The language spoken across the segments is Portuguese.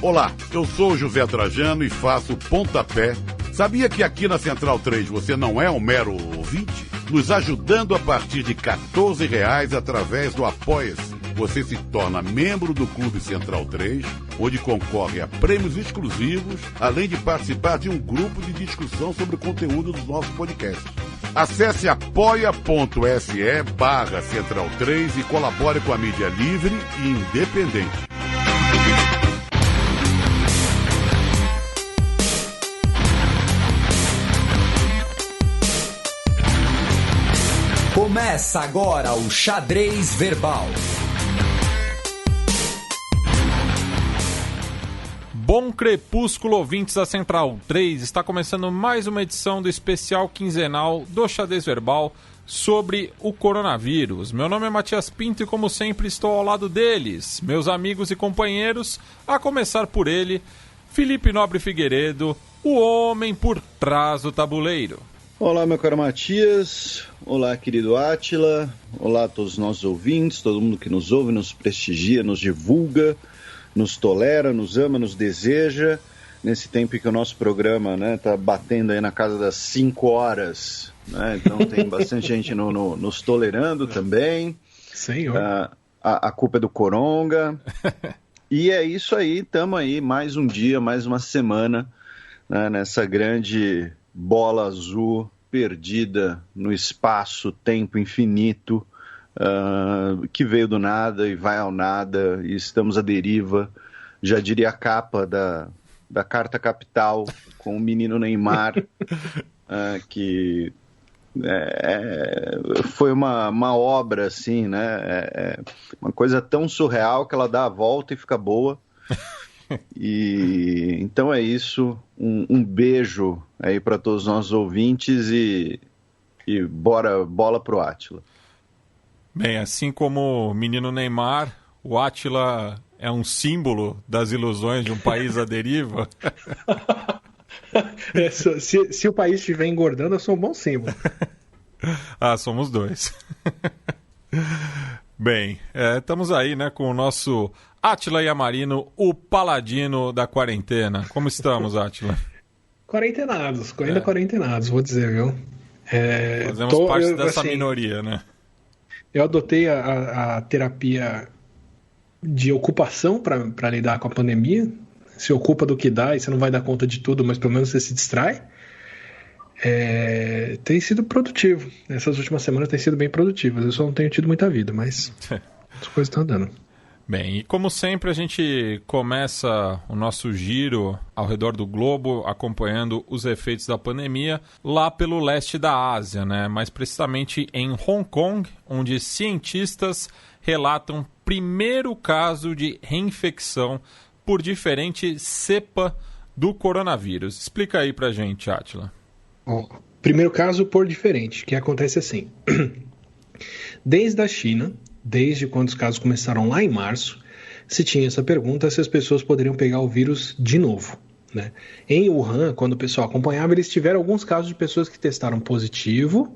Olá, eu sou o José Trajano e faço Pontapé. Sabia que aqui na Central 3 você não é um mero ouvinte? Nos ajudando a partir de R$14 através do Apoia-se. Você se torna membro do Clube Central 3, onde concorre a prêmios exclusivos, além de participar de um grupo de discussão sobre o conteúdo dos nossos podcasts. Acesse apoia.se/Central 3 e colabore com a mídia livre e independente. Começa agora o Xadrez Verbal. Bom crepúsculo, ouvintes da Central 3. Está começando mais uma edição do especial quinzenal do Xadrez Verbal sobre o coronavírus. Meu nome é Matias Pinto e, como sempre, estou ao lado deles, meus amigos e companheiros, a começar por ele, Felipe Nobre Figueiredo, o homem por trás do tabuleiro. Olá, meu caro Matias. Olá, querido Átila. Olá a todos os nossos ouvintes, todo mundo que nos ouve, nos prestigia, nos divulga, nos tolera, nos ama, nos deseja. Nesse tempo em que o nosso programa tá batendo aí na casa das 5 horas. Né? Então tem bastante gente nos tolerando também. Senhor. A culpa é do Coronga. E é isso aí, estamos aí mais um dia, mais uma semana, né, nessa grande bola azul perdida no espaço-tempo infinito, que veio do nada e vai ao nada, e estamos à deriva. Já diria a capa da Carta Capital, com o menino Neymar, que foi uma obra assim, né? Uma coisa tão surreal que ela dá a volta e fica boa. E então é isso, um beijo aí para todos os nossos ouvintes e bola pro Átila. Bem, assim como o menino Neymar, o Átila é um símbolo das ilusões de um país à deriva. Se o país estiver engordando, eu sou um bom símbolo. Somos dois. Bem, estamos aí, né, com o nosso Átila Yamarino, o paladino da quarentena. Como estamos, Átila? Quarentenados, ainda quarentenados, vou dizer, viu? Fazemos parte dessa minoria, né? Eu adotei a terapia de ocupação para lidar com a pandemia. Se ocupa do que dá e você não vai dar conta de tudo, mas pelo menos você se distrai. Tem sido produtivo. Essas últimas semanas têm sido bem produtivas. Eu só não tenho tido muita vida, mas as coisas estão andando. Bem, e como sempre a gente começa o nosso giro ao redor do globo acompanhando os efeitos da pandemia lá pelo leste da Ásia, né? Mais precisamente em Hong Kong, onde cientistas relatam primeiro caso de reinfecção por diferente cepa do coronavírus. Explica aí pra gente, Átila. Primeiro caso por diferente, que acontece assim. Desde a China, desde quando os casos começaram lá em março, se tinha essa pergunta se as pessoas poderiam pegar o vírus de novo. Né? Em Wuhan, quando o pessoal acompanhava, eles tiveram alguns casos de pessoas que testaram positivo,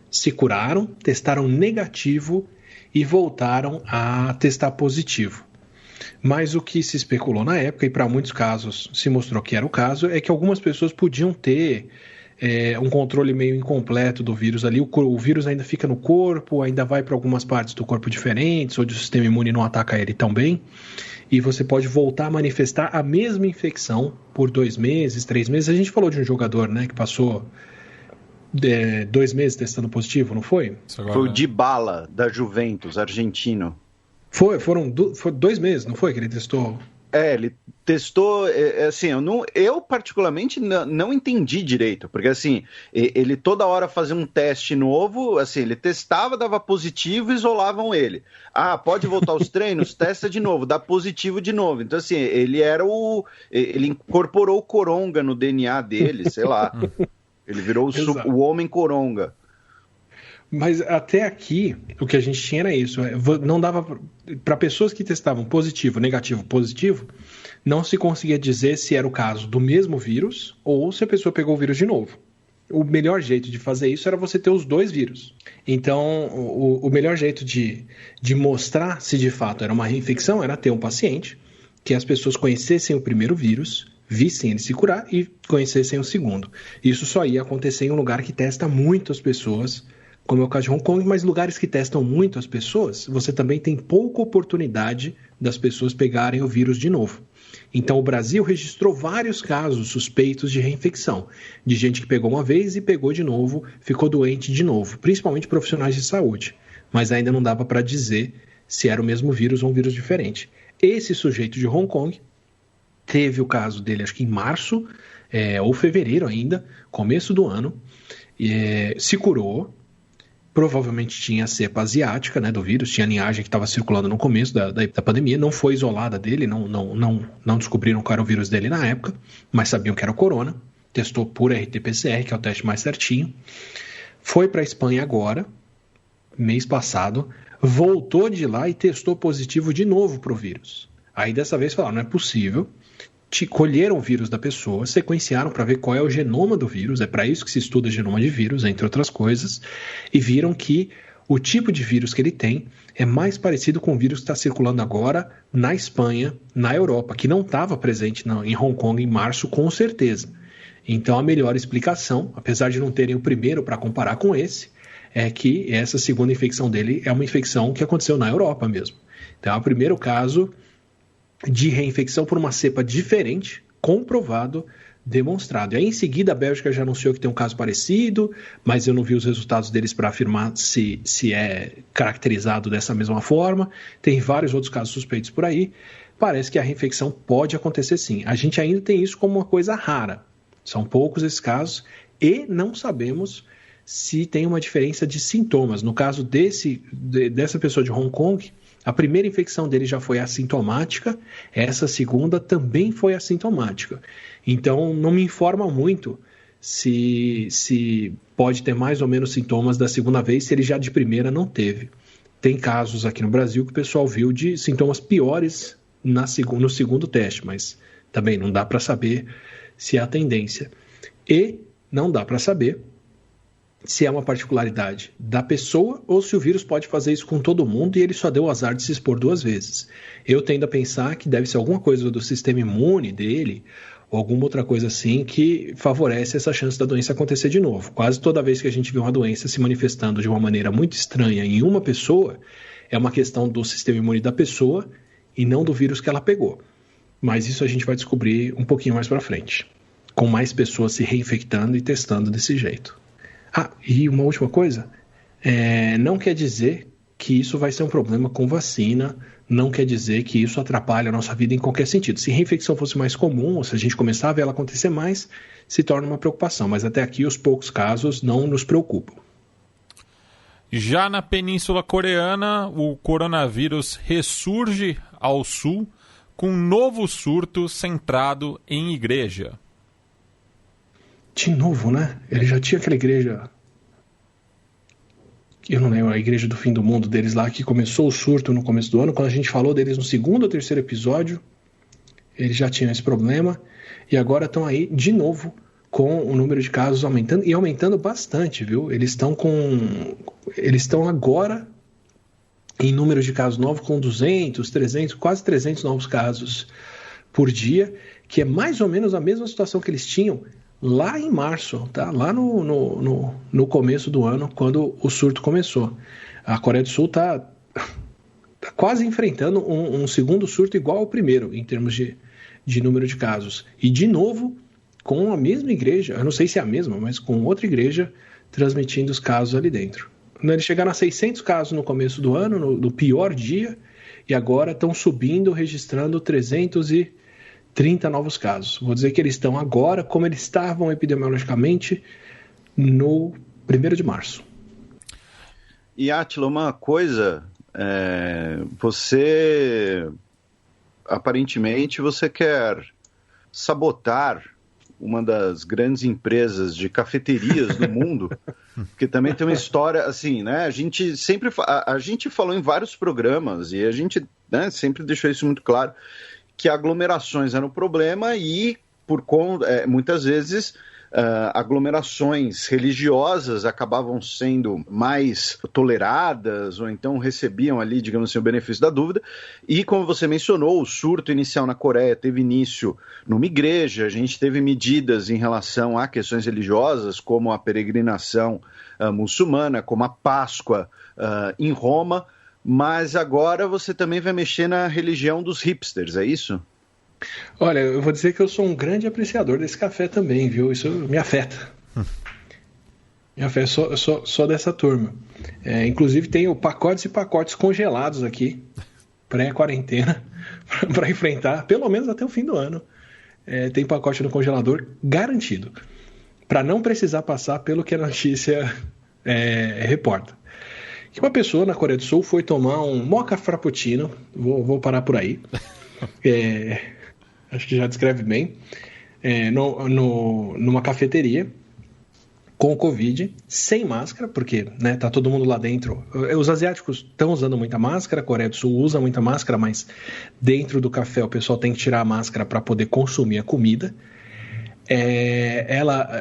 se curaram, testaram negativo e voltaram a testar positivo. Mas o que se especulou na época, e para muitos casos se mostrou que era o caso, é que algumas pessoas podiam ter um controle meio incompleto do vírus ali. O vírus ainda fica no corpo, ainda vai para algumas partes do corpo diferentes, onde o sistema imune não ataca ele tão bem, e você pode voltar a manifestar a mesma infecção por 2 meses, 3 meses. A gente falou de um jogador, né, que passou 2 meses testando positivo, não foi? Foi o Dybala, da Juventus, argentino. Foram 2 meses, não foi que ele testou? Ele testou, assim, eu particularmente não entendi direito, porque assim, ele toda hora fazia um teste novo, assim, ele testava, dava positivo e isolavam ele. Pode voltar aos treinos? Testa de novo, dá positivo de novo. Então assim, ele incorporou o Coronga no DNA dele, sei lá, ele virou o homem Coronga. Mas até aqui, o que a gente tinha era isso. Não dava para pessoas que testavam positivo, negativo, positivo, não se conseguia dizer se era o caso do mesmo vírus ou se a pessoa pegou o vírus de novo. O melhor jeito de fazer isso era você ter os 2 vírus. Então, o melhor jeito de mostrar se de fato era uma reinfecção era ter um paciente que as pessoas conhecessem o primeiro vírus, vissem ele se curar e conhecessem o segundo. Isso só ia acontecer em um lugar que testa muitas pessoas, como é o caso de Hong Kong, mas lugares que testam muito as pessoas, você também tem pouca oportunidade das pessoas pegarem o vírus de novo. Então, o Brasil registrou vários casos suspeitos de reinfecção, de gente que pegou uma vez e pegou de novo, ficou doente de novo, principalmente profissionais de saúde. Mas ainda não dava para dizer se era o mesmo vírus ou um vírus diferente. Esse sujeito de Hong Kong teve o caso dele, acho que em março ou fevereiro ainda, começo do ano, se curou. Provavelmente tinha a cepa asiática, né, do vírus, tinha a linhagem que estava circulando no começo da pandemia, não foi isolada dele, não descobriram qual era o vírus dele na época, mas sabiam que era o corona, testou por RT-PCR, que é o teste mais certinho, foi para a Espanha agora, mês passado, voltou de lá e testou positivo de novo para o vírus. Aí dessa vez falaram, não é possível, colheram o vírus da pessoa, sequenciaram para ver qual é o genoma do vírus, é para isso que se estuda genoma de vírus, entre outras coisas, e viram que o tipo de vírus que ele tem é mais parecido com o vírus que está circulando agora na Espanha, na Europa, que não estava presente em Hong Kong em março, com certeza. Então a melhor explicação, apesar de não terem o primeiro para comparar com esse, é que essa segunda infecção dele é uma infecção que aconteceu na Europa mesmo. Então é o primeiro caso de reinfecção por uma cepa diferente, comprovado, demonstrado. E aí, em seguida, a Bélgica já anunciou que tem um caso parecido, mas eu não vi os resultados deles para afirmar se é caracterizado dessa mesma forma. Tem vários outros casos suspeitos por aí. Parece que a reinfecção pode acontecer sim. A gente ainda tem isso como uma coisa rara. São poucos esses casos e não sabemos se tem uma diferença de sintomas. No caso dessa pessoa de Hong Kong, a primeira infecção dele já foi assintomática, essa segunda também foi assintomática. Então, não me informa muito se pode ter mais ou menos sintomas da segunda vez, se ele já de primeira não teve. Tem casos aqui no Brasil que o pessoal viu de sintomas piores no segundo teste, mas também não dá para saber se é a tendência. E não dá para saber se é uma particularidade da pessoa ou se o vírus pode fazer isso com todo mundo e ele só deu o azar de se expor 2 vezes. Eu tendo a pensar que deve ser alguma coisa do sistema imune dele ou alguma outra coisa assim que favorece essa chance da doença acontecer de novo. Quase toda vez que a gente vê uma doença se manifestando de uma maneira muito estranha em uma pessoa, é uma questão do sistema imune da pessoa e não do vírus que ela pegou. Mas isso a gente vai descobrir um pouquinho mais para frente, com mais pessoas se reinfectando e testando desse jeito. E uma última coisa, não quer dizer que isso vai ser um problema com vacina, não quer dizer que isso atrapalha a nossa vida em qualquer sentido. Se reinfecção fosse mais comum, ou se a gente começar a ver ela acontecer mais, se torna uma preocupação, mas até aqui os poucos casos não nos preocupam. Já na Península Coreana, o coronavírus ressurge ao sul com um novo surto centrado em igreja. De novo, né? Ele já tinha aquela igreja, eu não lembro, a igreja do fim do mundo deles lá, que começou o surto no começo do ano. Quando a gente falou deles no 2º ou 3º episódio, eles já tinham esse problema. E agora estão aí de novo com o número de casos aumentando, e aumentando bastante, viu? Eles estão agora em número de casos novos com 200, 300, quase 300 novos casos por dia, que é mais ou menos a mesma situação que eles tinham lá em março, tá? Lá no começo do ano, quando o surto começou. A Coreia do Sul está quase enfrentando um segundo surto igual ao primeiro, em termos de número de casos. E, de novo, com a mesma igreja, eu não sei se é a mesma, mas com outra igreja transmitindo os casos ali dentro. Eles chegaram a 600 casos no começo do ano, no pior dia, e agora estão subindo, registrando 330 novos casos. Vou dizer que eles estão agora como eles estavam epidemiologicamente no 1º de março. E, Átila, uma coisa, você aparentemente você quer sabotar uma das grandes empresas de cafeterias do mundo, porque também tem uma história assim, né? A gente sempre a gente falou em vários programas e a gente, né, sempre deixou isso muito claro, que aglomerações eram um problema e muitas vezes aglomerações religiosas acabavam sendo mais toleradas ou então recebiam ali, digamos assim, o benefício da dúvida. E como você mencionou, o surto inicial na Coreia teve início numa igreja, a gente teve medidas em relação a questões religiosas, como a peregrinação muçulmana, como a Páscoa em Roma, mas agora você também vai mexer na religião dos hipsters, é isso? Olha, eu vou dizer que eu sou um grande apreciador desse café também, viu? Isso me afeta. Me afeta, sou dessa turma. Inclusive tenho pacotes e pacotes congelados aqui, pré-quarentena, para enfrentar, pelo menos até o fim do ano. Tem pacote no congelador garantido, para não precisar passar pelo que a notícia reporta. Que uma pessoa na Coreia do Sul foi tomar um mocha frappuccino, vou parar por aí, acho que já descreve bem, numa cafeteria com Covid, sem máscara, porque tá todo mundo lá dentro. Os asiáticos estão usando muita máscara, a Coreia do Sul usa muita máscara, mas dentro do café o pessoal tem que tirar a máscara para poder consumir a comida.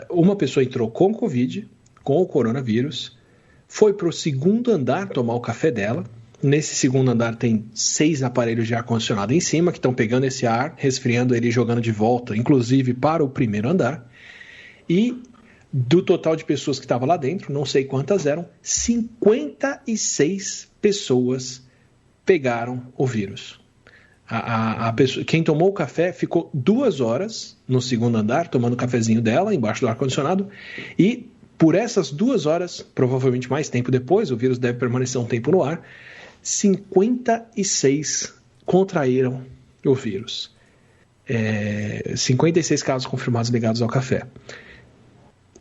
Uma pessoa entrou com Covid, com o coronavírus, foi para o segundo andar tomar o café dela. Nesse segundo andar tem 6 aparelhos de ar-condicionado em cima, que estão pegando esse ar, resfriando ele e jogando de volta, inclusive para o primeiro andar. E do total de pessoas que estavam lá dentro, não sei quantas eram, 56 pessoas pegaram o vírus. Quem tomou o café ficou 2 horas no segundo andar, tomando o cafezinho dela, embaixo do ar-condicionado, e por essas 2 horas, provavelmente mais tempo depois, o vírus deve permanecer um tempo no ar, 56 contraíram o vírus. 56 casos confirmados ligados ao café.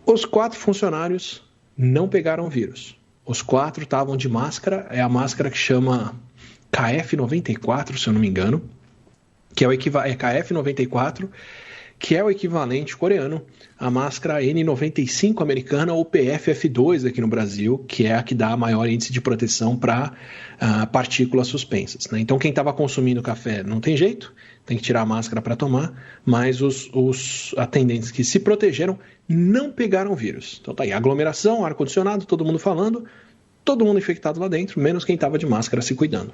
Os 4 funcionários não pegaram o vírus. Os 4 estavam de máscara, é a máscara que chama KF94, se eu não me engano, que é KF94, que é o equivalente coreano à máscara N95 americana ou PFF2 aqui no Brasil, que é a que dá a maior índice de proteção para partículas suspensas, né? Então, quem estava consumindo café não tem jeito, tem que tirar a máscara para tomar, mas os atendentes que se protegeram não pegaram o vírus. Então tá aí, aglomeração, ar-condicionado, todo mundo falando, todo mundo infectado lá dentro, menos quem estava de máscara se cuidando.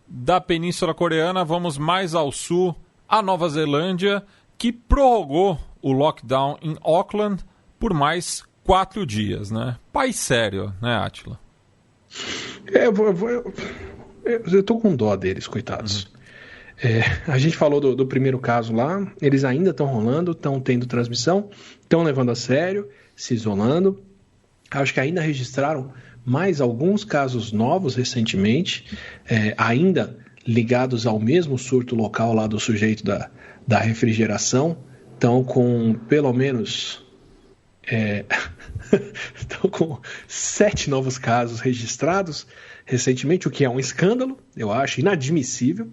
Da Península Coreana, vamos mais ao sul, a Nova Zelândia, que prorrogou o lockdown em Auckland por mais 4 dias, né? País sério, né, Átila? Eu tô com dó deles, coitados. A gente falou do primeiro caso lá, eles ainda estão rolando, estão tendo transmissão, estão levando a sério, se isolando. Acho que ainda registraram mais alguns casos novos recentemente, ainda ligados ao mesmo surto local lá do sujeito da refrigeração. Estão com pelo menos estão com 7 novos casos registrados recentemente, o que é um escândalo, eu acho inadmissível.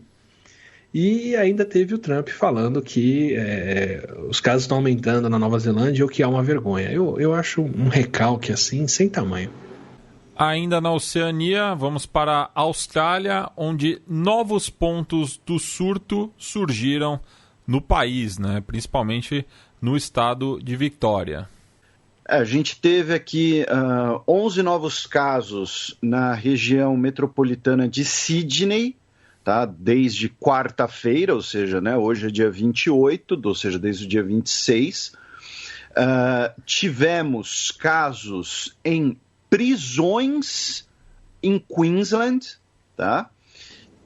E ainda teve o Trump falando que os casos estão aumentando na Nova Zelândia, o que é uma vergonha. Eu acho um recalque assim, sem tamanho. Ainda na Oceania, vamos para a Austrália, onde novos pontos do surto surgiram no país, né? Principalmente no estado de Victoria. A gente teve aqui 11 novos casos na região metropolitana de Sydney, tá? Desde quarta-feira, ou seja, né, hoje é dia 28, ou seja, desde o dia 26. Tivemos casos em prisões em Queensland, tá?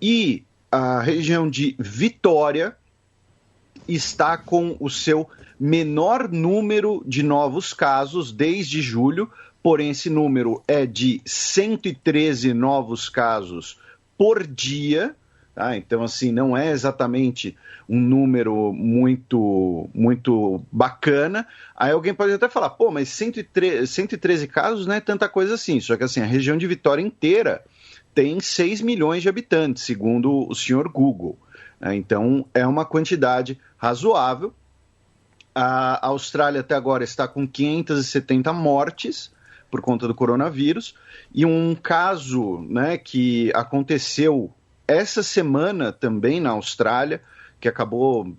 E a região de Vitória está com o seu menor número de novos casos desde julho, porém esse número é de 113 novos casos por dia, tá? Então, assim, não é exatamente um número muito bacana. Aí alguém pode até falar, pô, mas 113 casos não é tanta coisa assim. Só que, assim, a região de Vitória inteira tem 6 milhões de habitantes, segundo o senhor Google. Então, é uma quantidade razoável. A Austrália até agora está com 570 mortes por conta do coronavírus. E um caso, né, que aconteceu essa semana também na Austrália, que acabou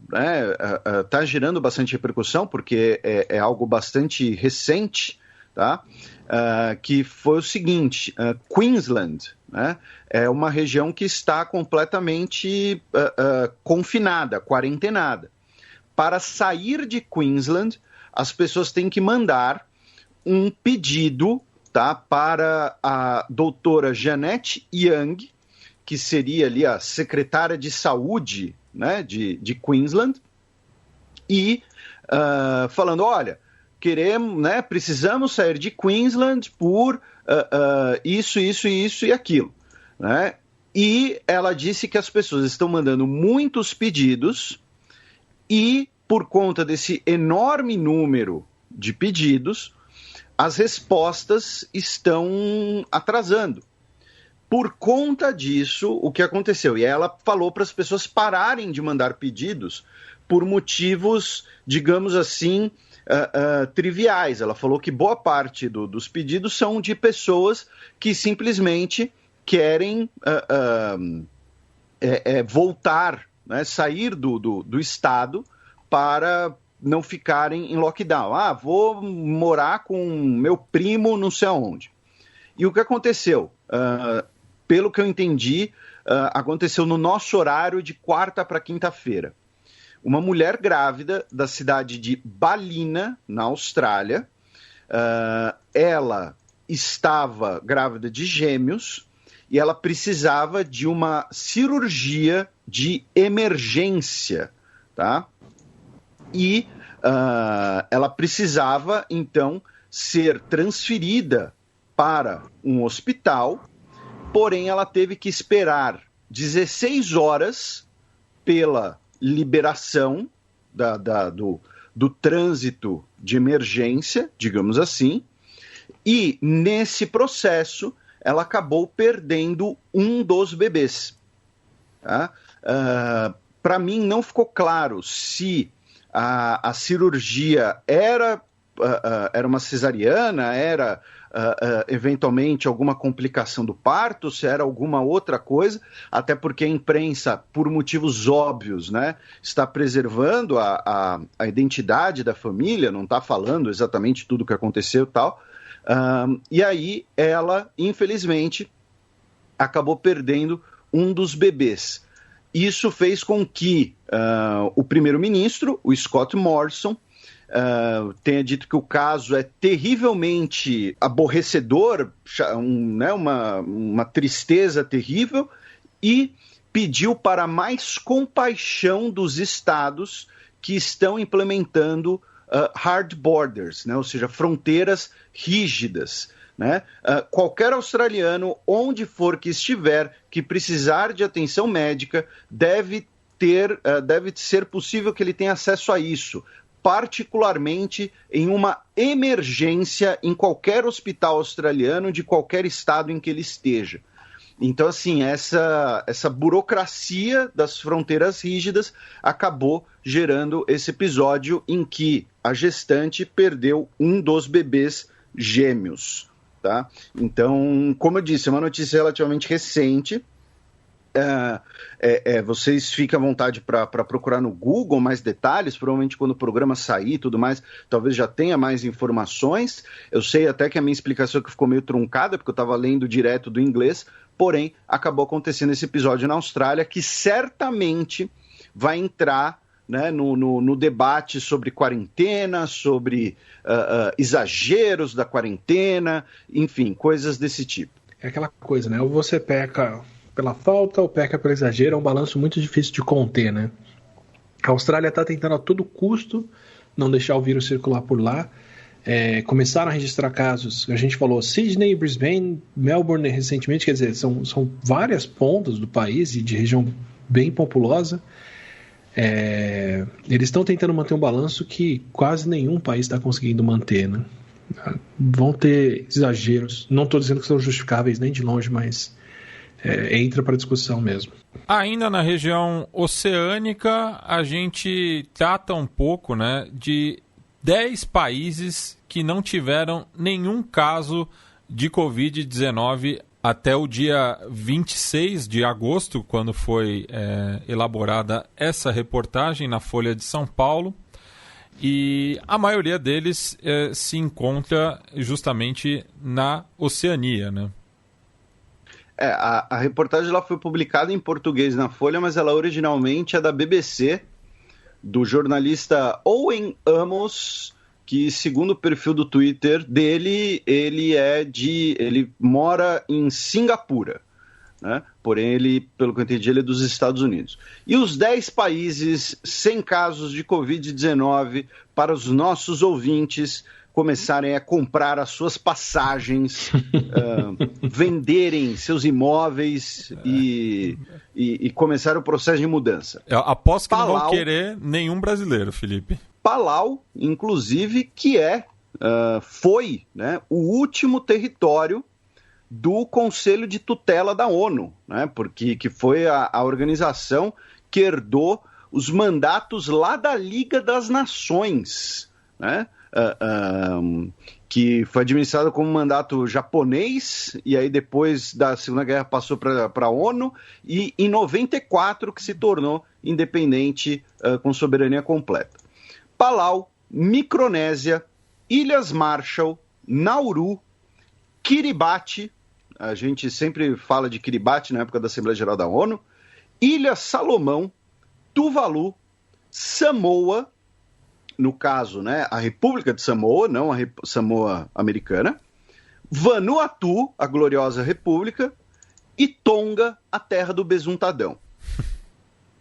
tá gerando bastante repercussão, porque é algo bastante recente, tá? Que foi o seguinte: Queensland, né, é uma região que está completamente confinada, quarentenada. Para sair de Queensland, as pessoas têm que mandar um pedido, tá, para a doutora Janet Young, que seria ali a secretária de saúde, né, de Queensland, e falando, olha, queremos, né, precisamos sair de Queensland por isso e aquilo, né? E ela disse que as pessoas estão mandando muitos pedidos e, por conta desse enorme número de pedidos, as respostas estão atrasando. Por conta disso, o que aconteceu? E ela falou para as pessoas pararem de mandar pedidos por motivos, digamos assim, triviais. Ela falou que boa parte dos pedidos são de pessoas que simplesmente querem voltar, né, sair do estado para não ficarem em lockdown. Vou morar com meu primo não sei aonde. E o que aconteceu? Pelo que eu entendi, aconteceu no nosso horário de quarta para quinta-feira. Uma mulher grávida da cidade de Ballina, na Austrália, ela estava grávida de gêmeos e ela precisava de uma cirurgia de emergência, tá? E ela precisava, então, ser transferida para um hospital, porém ela teve que esperar 16 horas pela liberação do trânsito de emergência, digamos assim, e nesse processo ela acabou perdendo um dos bebês. Tá? Para mim não ficou claro se a cirurgia era uma cesariana, era eventualmente alguma complicação do parto, se era alguma outra coisa, até porque a imprensa, por motivos óbvios, né, está preservando a identidade da família, não está falando exatamente tudo o que aconteceu e tal, e aí ela, infelizmente, acabou perdendo um dos bebês. Isso fez com que o primeiro-ministro, o Scott Morrison, tenha dito que o caso é terrivelmente aborrecedor, uma tristeza terrível, e pediu para mais compaixão dos estados que estão implementando hard borders, né? Ou seja, fronteiras rígidas. Né? Qualquer australiano, onde for que estiver, que precisar de atenção médica, deve ser possível que ele tenha acesso a isso, particularmente em uma emergência em qualquer hospital australiano de qualquer estado em que ele esteja. Então, assim, essa burocracia das fronteiras rígidas acabou gerando esse episódio em que a gestante perdeu um dos bebês gêmeos. Tá? Então, como eu disse, é uma notícia relativamente recente. Vocês ficam à vontade para procurar no Google mais detalhes, provavelmente quando o programa sair e tudo mais, talvez já tenha mais informações. Eu sei até que a minha explicação que ficou meio truncada, porque eu estava lendo direto do inglês, porém, acabou acontecendo esse episódio na Austrália, que certamente vai entrar, né, no debate sobre quarentena, sobre exageros da quarentena, enfim, coisas desse tipo. É aquela coisa, né? Ou você peca pela falta ou peca pelo exagero, é um balanço muito difícil de conter, né? A Austrália está tentando a todo custo não deixar o vírus circular por lá. Começaram a registrar casos, a gente falou Sydney, Brisbane, Melbourne recentemente, quer dizer, são várias pontas do país e de região bem populosa. Eles estão tentando manter um balanço que quase nenhum país está conseguindo manter, né? Vão ter exageros, não estou dizendo que são justificáveis nem de longe, mas entra para discussão mesmo. Ainda na região oceânica, a gente trata um pouco, né, de 10 países que não tiveram nenhum caso de Covid-19 até o dia 26 de agosto, quando foi elaborada essa reportagem na Folha de São Paulo. E a maioria deles se encontra justamente na Oceania, né? A reportagem lá foi publicada em português na Folha, mas ela originalmente é da BBC, do jornalista Owen Amos, que, segundo o perfil do Twitter dele, ele mora em Singapura, né? Porém, ele, pelo que eu entendi, ele é dos Estados Unidos. E os 10 países sem casos de Covid-19 para os nossos ouvintes começarem a comprar as suas passagens, venderem seus imóveis e começar o processo de mudança. Eu aposto que não vão querer nenhum brasileiro, Felipe. Palau, inclusive, que foi, né, o último território do Conselho de Tutela da ONU, né, que foi a organização que herdou os mandatos lá da Liga das Nações, né, que foi administrado como mandato japonês, e aí depois da Segunda Guerra passou para a ONU, e em 94 que se tornou independente com soberania completa. Palau, Micronésia, Ilhas Marshall, Nauru, Kiribati, a gente sempre fala de Kiribati na época da Assembleia Geral da ONU, Ilhas Salomão, Tuvalu, Samoa, no caso, né, a República de Samoa, não a Samoa americana, Vanuatu, a gloriosa República, e Tonga, a terra do besuntadão.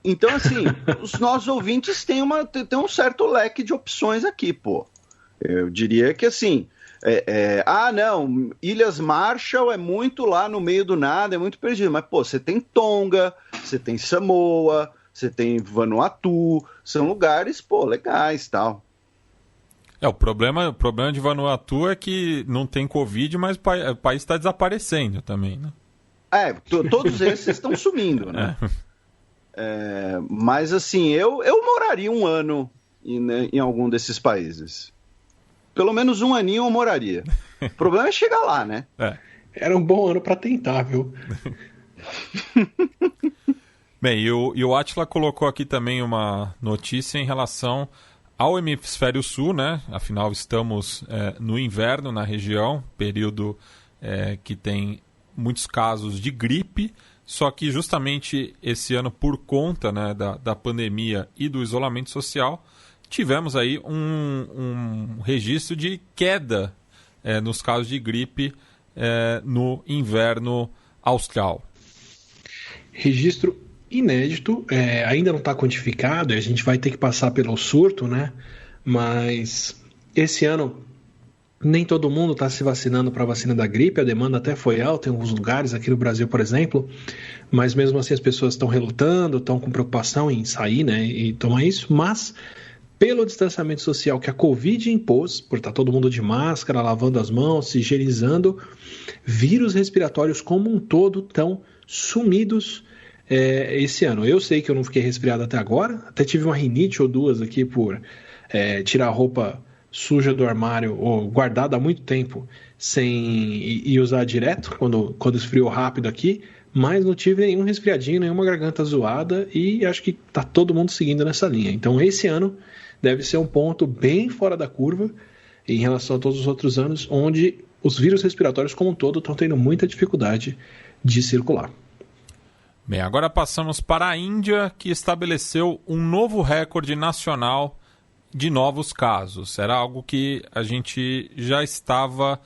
Então, assim, os nossos ouvintes têm um certo leque de opções aqui, pô. Eu diria que, assim, não, Ilhas Marshall é muito lá no meio do nada, é muito perdido. Mas, pô, você tem Tonga, você tem Samoa, você tem Vanuatu, são lugares, pô, legais e tal. O problema de Vanuatu é que não tem Covid, mas o país está desaparecendo também, né? Todos esses estão sumindo, né? Mas, assim, eu moraria um ano em algum desses países. Pelo menos um aninho eu moraria. O problema é chegar lá, né? Era um bom ano para tentar, viu? Bem, e o Átila colocou aqui também uma notícia em relação ao hemisfério sul, né? Afinal, estamos no inverno na região, período que tem muitos casos de gripe. Só que justamente esse ano, por conta, né, da pandemia e do isolamento social, tivemos aí um registro de queda nos casos de gripe no inverno austral. Registro inédito, ainda não está quantificado, a gente vai ter que passar pelo surto, né? Mas esse ano nem todo mundo está se vacinando para a vacina da gripe, a demanda até foi alta em alguns lugares, aqui no Brasil, por exemplo, mas mesmo assim as pessoas estão relutando, estão com preocupação em sair, né, e tomar isso, mas pelo distanciamento social que a Covid impôs, por estar todo mundo de máscara, lavando as mãos, se higienizando, vírus respiratórios como um todo estão sumidos esse ano. Eu sei que eu não fiquei resfriado até agora, até tive uma rinite ou duas aqui por tirar a roupa suja do armário ou guardada há muito tempo e usar direto quando esfriou rápido aqui, mas não tive nenhum resfriadinho, nenhuma garganta zoada e acho que está todo mundo seguindo nessa linha. Então esse ano deve ser um ponto bem fora da curva em relação a todos os outros anos, onde os vírus respiratórios como um todo estão tendo muita dificuldade de circular. Bem, agora passamos para a Índia, que estabeleceu um novo recorde nacional de novos casos. Era algo que a gente já estava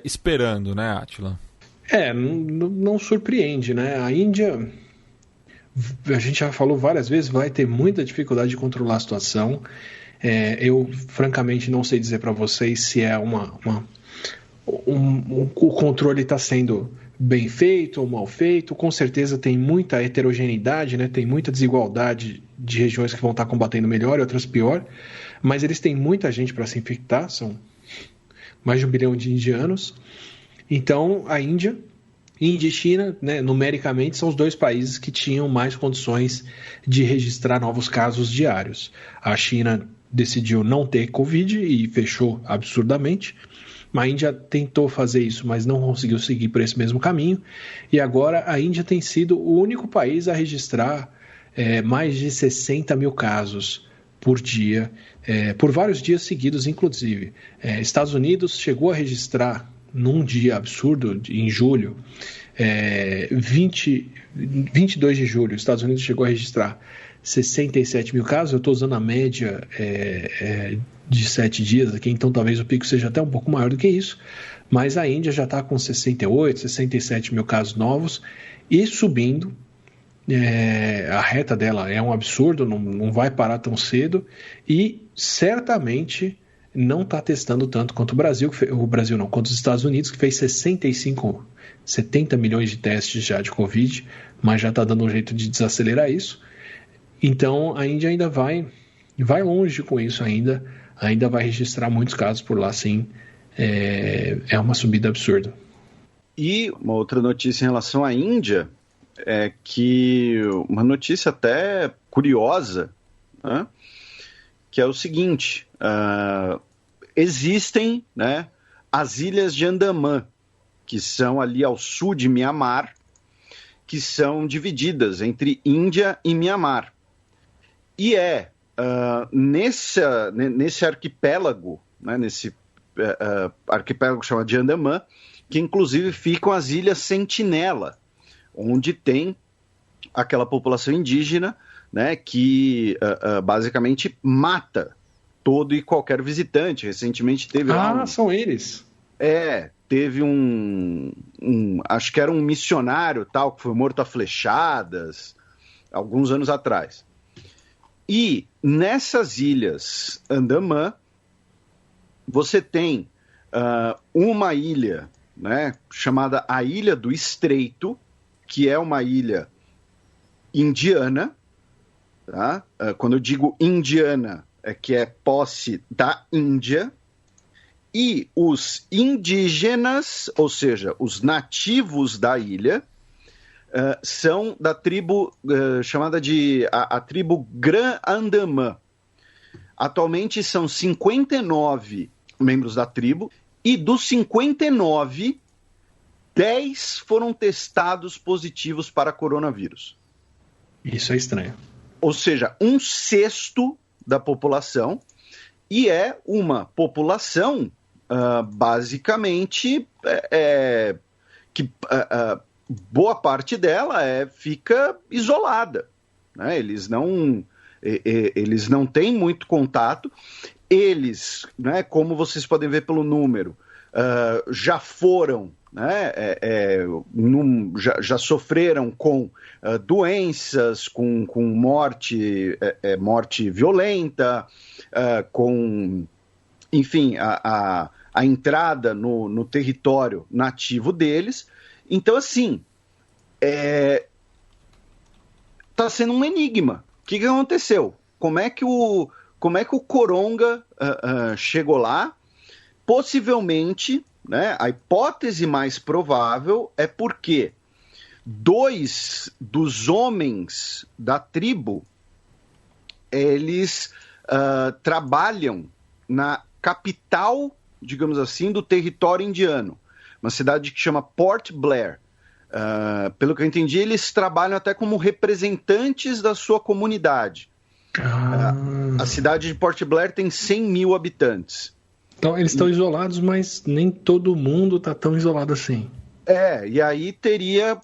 esperando, né, Átila? Não surpreende, né? A Índia, a gente já falou várias vezes, vai ter muita dificuldade de controlar a situação. Eu, francamente, não sei dizer para vocês se o controle está sendo bem feito ou mal feito. Com certeza tem muita heterogeneidade, né? Tem muita desigualdade de regiões que vão estar combatendo melhor e outras pior, mas eles têm muita gente para se infectar, são mais de 1 bilhão de indianos. Então a Índia e China, né, numericamente, são os dois países que tinham mais condições de registrar novos casos diários. A China decidiu não ter Covid e fechou absurdamente, A Índia tentou fazer isso, mas não conseguiu seguir por esse mesmo caminho. E agora a Índia tem sido o único país a registrar mais de 60 mil casos por dia, por vários dias seguidos, inclusive. Estados Unidos chegou a registrar, num dia absurdo, em julho, 22 de julho, os Estados Unidos chegou a registrar 67 mil casos. Eu estou usando a média de 7 dias aqui, então talvez o pico seja até um pouco maior do que isso, mas a Índia já está com 68, 67 mil casos novos e subindo. A reta dela é um absurdo, não vai parar tão cedo e certamente não está testando tanto quanto o Brasil, quanto os Estados Unidos, que fez 70 milhões de testes já de Covid, mas já está dando um jeito de desacelerar isso. Então a Índia ainda vai longe com isso ainda vai registrar muitos casos por lá, sim. É uma subida absurda. E uma outra notícia em relação à Índia é que uma notícia até curiosa, né, que é o seguinte: existem, né, as ilhas de Andamã, que são ali ao sul de Mianmar, que são divididas entre Índia e Mianmar. E nesse arquipélago, né, nesse arquipélago chamado de Andamã, que inclusive ficam as ilhas Sentinela, onde tem aquela população indígena, né, que basicamente mata todo e qualquer visitante. Recentemente teve são eles. Teve acho que era um missionário tal, que foi morto a flechadas alguns anos atrás. E nessas ilhas Andamã, você tem uma ilha, né, chamada a Ilha do Estreito, que é uma ilha indiana. Tá? Quando eu digo indiana, é que é posse da Índia. E os indígenas, ou seja, os nativos da ilha, são da tribo chamada de a tribo Gran Andamã. Atualmente são 59 membros da tribo, e dos 59, 10 foram testados positivos para coronavírus. Isso é estranho. Ou seja, 1/6 da população, e é uma população basicamente que boa parte dela fica isolada, né? Eles não têm muito contato. Eles, né, como vocês podem ver pelo número, já foram, né, já sofreram com doenças, com morte violenta, com, enfim, a entrada no território nativo deles. Então, assim, está sendo um enigma. O que aconteceu? Como é que o Coronga chegou lá? Possivelmente, né, a hipótese mais provável é porque 2 dos homens da tribo, eles trabalham na capital, digamos assim, do território indiano, uma cidade que chama Port Blair. Pelo que eu entendi, eles trabalham até como representantes da sua comunidade. A cidade de Port Blair tem 100 mil habitantes. Então eles estão isolados, mas nem todo mundo está tão isolado assim. E aí teria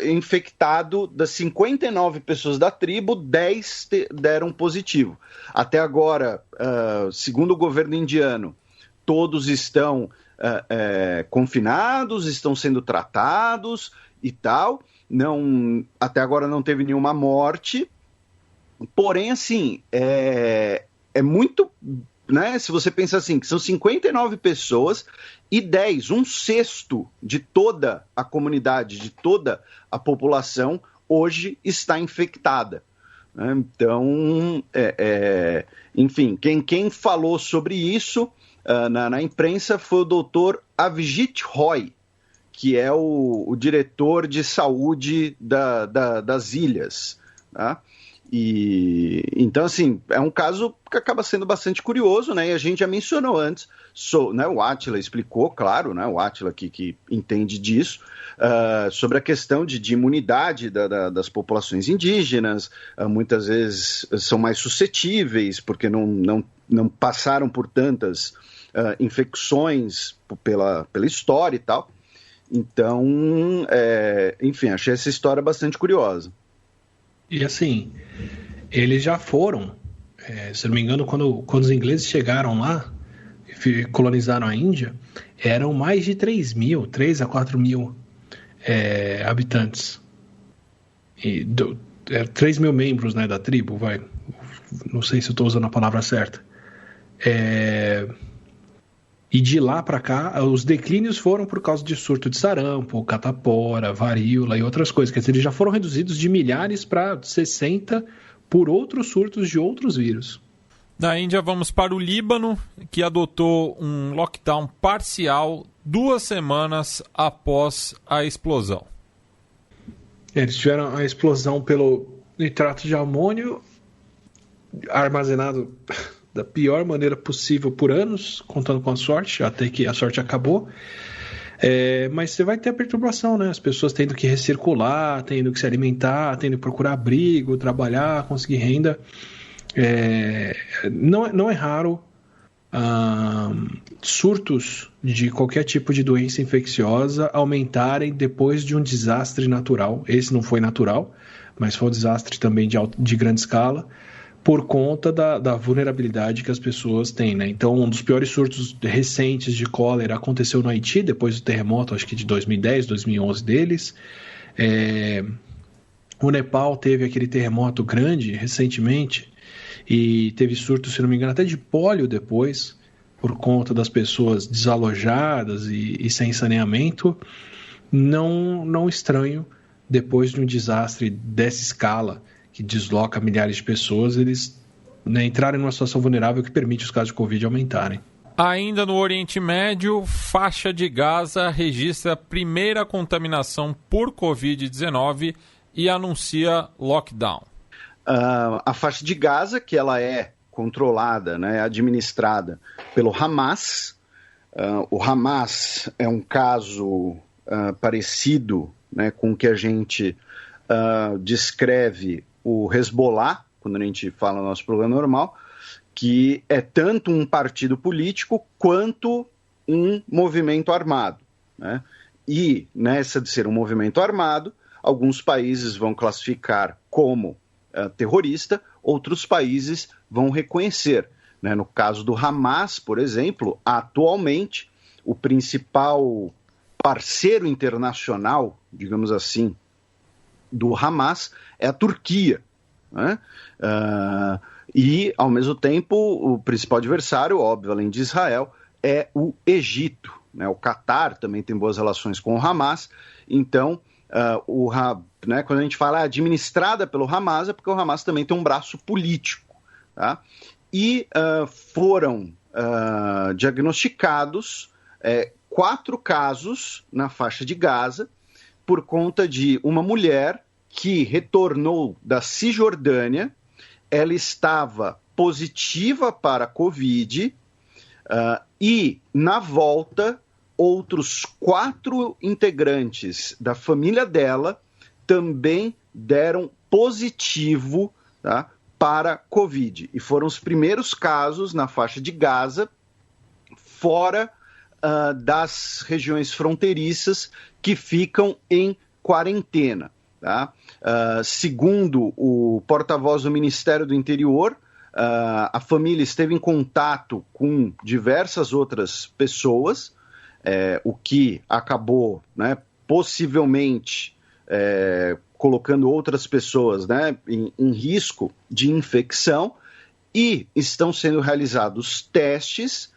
infectado das 59 pessoas da tribo, 10 deram positivo. Até agora, segundo o governo indiano, todos estão confinados, estão sendo tratados e tal. Até agora não teve nenhuma morte. Porém, assim, é muito, né? Se você pensar assim, que são 59 pessoas e 10, 1/6 de toda a comunidade, de toda a população, hoje está infectada. Né? Então, enfim, quem falou sobre isso na imprensa foi o doutor Avijit Roy, que é o diretor de saúde das ilhas. Tá? E então, assim, é um caso que acaba sendo bastante curioso, né? E a gente já mencionou antes, né? O Átila explicou, claro, né? O Átila que entende disso, sobre a questão de imunidade das populações indígenas, muitas vezes são mais suscetíveis, porque não passaram por tantas infecções pela história e tal. Então, enfim, achei essa história bastante curiosa. E assim, eles já foram, se não me engano, quando os ingleses chegaram lá e colonizaram a Índia, eram mais de 3 a 4 mil habitantes. E 3 mil membros, né, da tribo, não sei se eu estou usando a palavra certa. E de lá para cá, os declínios foram por causa de surto de sarampo, catapora, varíola e outras coisas. Quer dizer, eles já foram reduzidos de milhares para 60 por outros surtos de outros vírus. Da Índia, vamos para o Líbano, que adotou um lockdown parcial 2 semanas após a explosão. Eles tiveram a explosão pelo nitrato de amônio armazenado da pior maneira possível por anos, contando com a sorte, até que a sorte acabou. Mas você vai ter a perturbação, né? As pessoas tendo que recircular, tendo que se alimentar, tendo que procurar abrigo, trabalhar, conseguir renda. Não é raro surtos de qualquer tipo de doença infecciosa aumentarem depois de um desastre natural. Esse não foi natural, mas foi um desastre também de grande escala, por conta da vulnerabilidade que as pessoas têm, né? Então, um dos piores surtos recentes de cólera aconteceu no Haiti, depois do terremoto, acho que de 2010, 2011 deles. O Nepal teve aquele terremoto grande recentemente e teve surto, se não me engano, até de pólio depois, por conta das pessoas desalojadas e sem saneamento. Não estranho, depois de um desastre dessa escala, que desloca milhares de pessoas, eles entrarem numa situação vulnerável que permite os casos de Covid aumentarem. Ainda no Oriente Médio, faixa de Gaza registra a primeira contaminação por Covid-19 e anuncia lockdown. A faixa de Gaza, que ela é controlada, né, administrada pelo Hamas. O Hamas é um caso parecido, né, com o que a gente descreve o Hezbollah, quando a gente fala no nosso programa normal, que é tanto um partido político quanto um movimento armado, né? E nessa de ser um movimento armado, alguns países vão classificar como terrorista, outros países vão reconhecer, né? No caso do Hamas, por exemplo, atualmente o principal parceiro internacional, digamos assim, do Hamas é a Turquia, né? E, ao mesmo tempo, o principal adversário, óbvio, além de Israel, é o Egito, né? O Catar também tem boas relações com o Hamas. Então, né, quando a gente fala administrada pelo Hamas, é porque o Hamas também tem um braço político, tá? E foram diagnosticados 4 casos na faixa de Gaza por conta de uma mulher que retornou da Cisjordânia. Ela estava positiva para a Covid e, na volta, outros 4 integrantes da família dela também deram positivo, tá, para a Covid. E foram os primeiros casos na faixa de Gaza, fora das regiões fronteiriças que ficam em quarentena. Tá? Segundo o porta-voz do Ministério do Interior, a família esteve em contato com diversas outras pessoas, o que acabou, né, possivelmente colocando outras pessoas, né, em risco de infecção, e estão sendo realizados testes,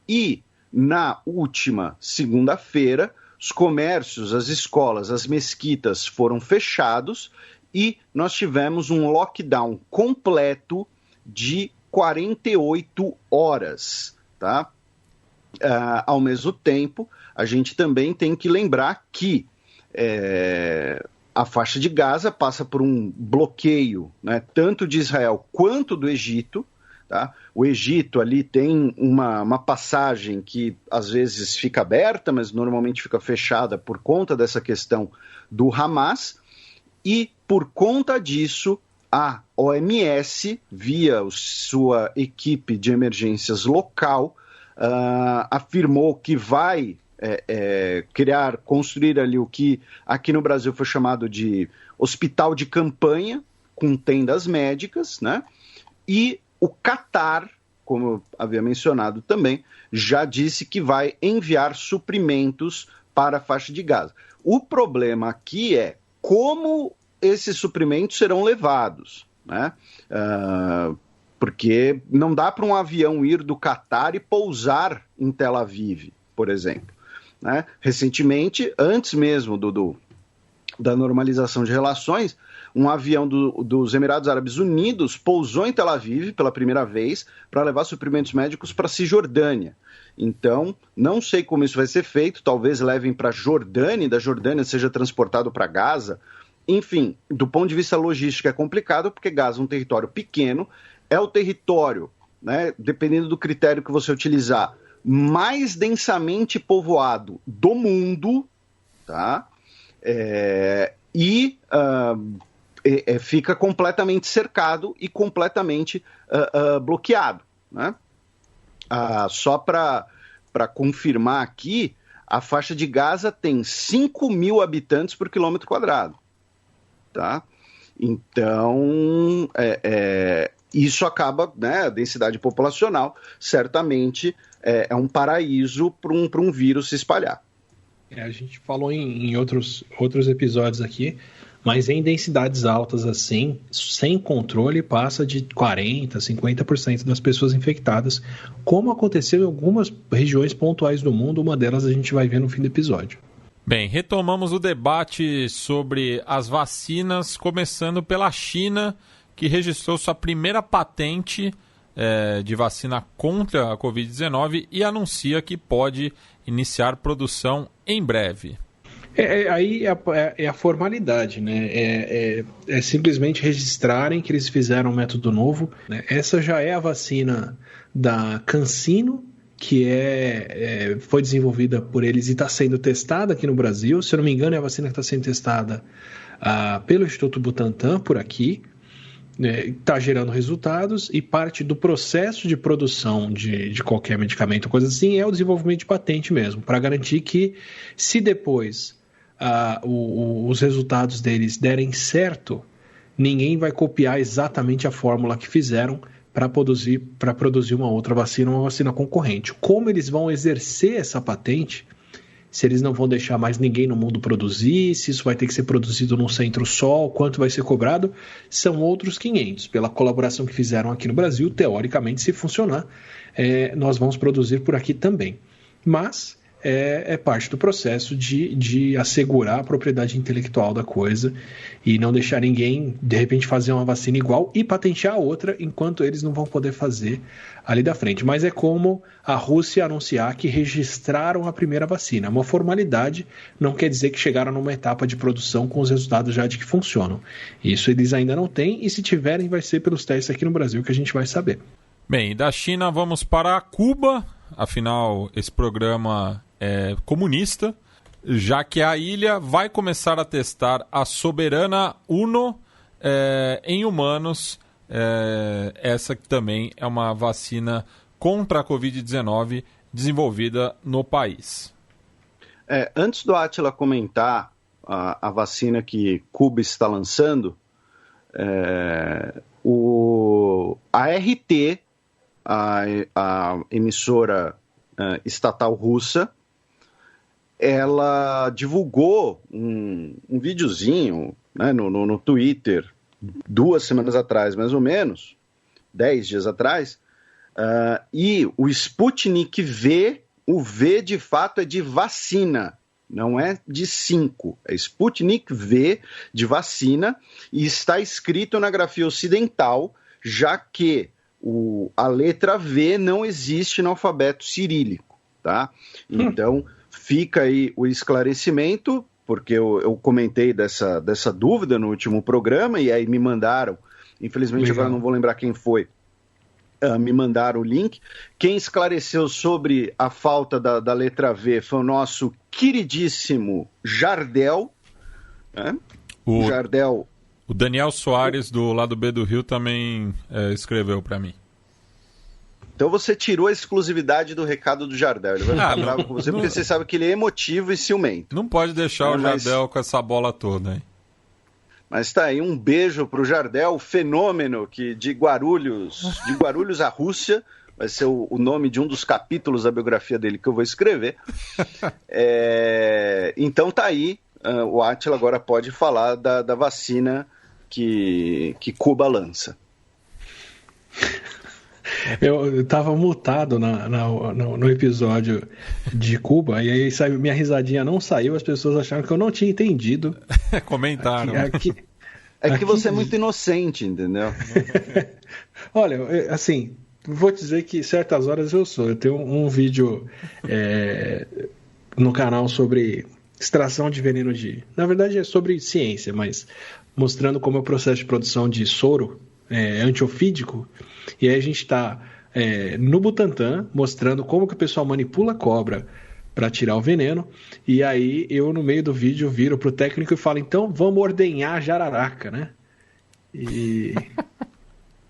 e na última segunda-feira os comércios, as escolas, as mesquitas foram fechados e nós tivemos um lockdown completo de 48 horas, tá? Ao mesmo tempo, a gente também tem que lembrar que a faixa de Gaza passa por um bloqueio, né, tanto de Israel quanto do Egito. Tá? O Egito ali tem uma passagem que às vezes fica aberta, mas normalmente fica fechada por conta dessa questão do Hamas, e por conta disso a OMS, via sua equipe de emergências local, afirmou que vai construir ali o que aqui no Brasil foi chamado de hospital de campanha, com tendas médicas, né? E o Catar, como eu havia mencionado também, já disse que vai enviar suprimentos para a faixa de Gaza. O problema aqui é como esses suprimentos serão levados, né? Porque não dá para um avião ir do Catar e pousar em Tel Aviv, por exemplo. Né? Recentemente, antes mesmo da normalização de relações, um avião dos Emirados Árabes Unidos pousou em Tel Aviv pela primeira vez para levar suprimentos médicos para a Cisjordânia. Então, não sei como isso vai ser feito, talvez levem para a Jordânia, e da Jordânia seja transportado para Gaza. Enfim, do ponto de vista logístico é complicado, porque Gaza é um território pequeno, é o território, né, dependendo do critério que você utilizar, mais densamente povoado do mundo, tá? Fica completamente cercado e completamente bloqueado, né? Só para confirmar aqui, a faixa de Gaza tem 5.000 habitantes por quilômetro quadrado, tá? Então, isso acaba, né, a densidade populacional, certamente é um paraíso para um vírus se espalhar. A gente falou em outros episódios aqui, mas em densidades altas assim, sem controle, passa de 40%, 50% das pessoas infectadas, como aconteceu em algumas regiões pontuais do mundo, uma delas a gente vai ver no fim do episódio. Bem, retomamos o debate sobre as vacinas, começando pela China, que registrou sua primeira patente de vacina contra a Covid-19 e anuncia que pode iniciar produção em breve. Aí é a formalidade, né? É simplesmente registrarem que eles fizeram um método novo, né? Essa já é a vacina da CanSino, que foi desenvolvida por eles e está sendo testada aqui no Brasil. Se eu não me engano, é a vacina que está sendo testada pelo Instituto Butantan por aqui. Está gerando resultados, e parte do processo de produção de qualquer medicamento, coisa assim, é o desenvolvimento de patente mesmo, para garantir que, se depois os resultados deles derem certo, ninguém vai copiar exatamente a fórmula que fizeram para produzir uma outra vacina, uma vacina concorrente. Como eles vão exercer essa patente, se eles não vão deixar mais ninguém no mundo produzir, se isso vai ter que ser produzido num centro só, quanto vai ser cobrado, são outros 500. Pela colaboração que fizeram aqui no Brasil, teoricamente, se funcionar, nós vamos produzir por aqui também. Mas é parte do processo de assegurar a propriedade intelectual da coisa e não deixar ninguém, de repente, fazer uma vacina igual e patentear a outra, enquanto eles não vão poder fazer ali da frente. Mas é como a Rússia anunciar que registraram a primeira vacina. Uma formalidade, não quer dizer que chegaram numa etapa de produção com os resultados já de que funcionam. Isso eles ainda não têm, e se tiverem, vai ser pelos testes aqui no Brasil que a gente vai saber. Bem, da China vamos para Cuba. Afinal, esse programa é comunista, já que a ilha vai começar a testar a Soberana 1 em humanos. Essa que também é uma vacina contra a Covid-19 desenvolvida no país. Antes do Átila comentar a vacina que Cuba está lançando, a RT, a emissora estatal russa, ela divulgou um videozinho, né, no Twitter 2 semanas atrás, mais ou menos, 10 dias atrás, e o Sputnik V, o V de fato é de vacina, não é de 5, é Sputnik V de vacina, e está escrito na grafia ocidental, já que a letra V não existe no alfabeto cirílico, tá? Então, fica aí o esclarecimento, porque eu comentei dessa dúvida no último programa, e aí me mandaram, infelizmente Legal. agora não vou lembrar quem foi, me mandaram o link. Quem esclareceu sobre a falta da letra V foi o nosso queridíssimo Jardel, né? O Jardel. O Daniel Soares, do lado B do Rio, também escreveu para mim. Então você tirou a exclusividade do recado do Jardel. Ele vai ficar bravo com você, porque você sabe que ele é emotivo e ciumento. Não pode deixar o Jardel com essa bola toda, hein? Mas tá aí, um beijo pro Jardel, o fenômeno de Guarulhos à Rússia, vai ser o nome de um dos capítulos da biografia dele que eu vou escrever. Então tá aí, o Átila agora pode falar da vacina que Cuba lança. Eu estava mutado no episódio de Cuba, e aí minha risadinha não saiu, as pessoas acharam que eu não tinha entendido. Comentaram. Que você é muito inocente, entendeu? Olha, assim, vou dizer que certas horas eu tenho um vídeo no canal sobre extração de veneno na verdade é sobre ciência, mas mostrando como é o processo de produção de soro antiofídico. E aí a gente está no Butantan mostrando como que o pessoal manipula a cobra para tirar o veneno. E aí eu, no meio do vídeo, viro pro técnico e falo, então vamos ordenhar a jararaca, né? E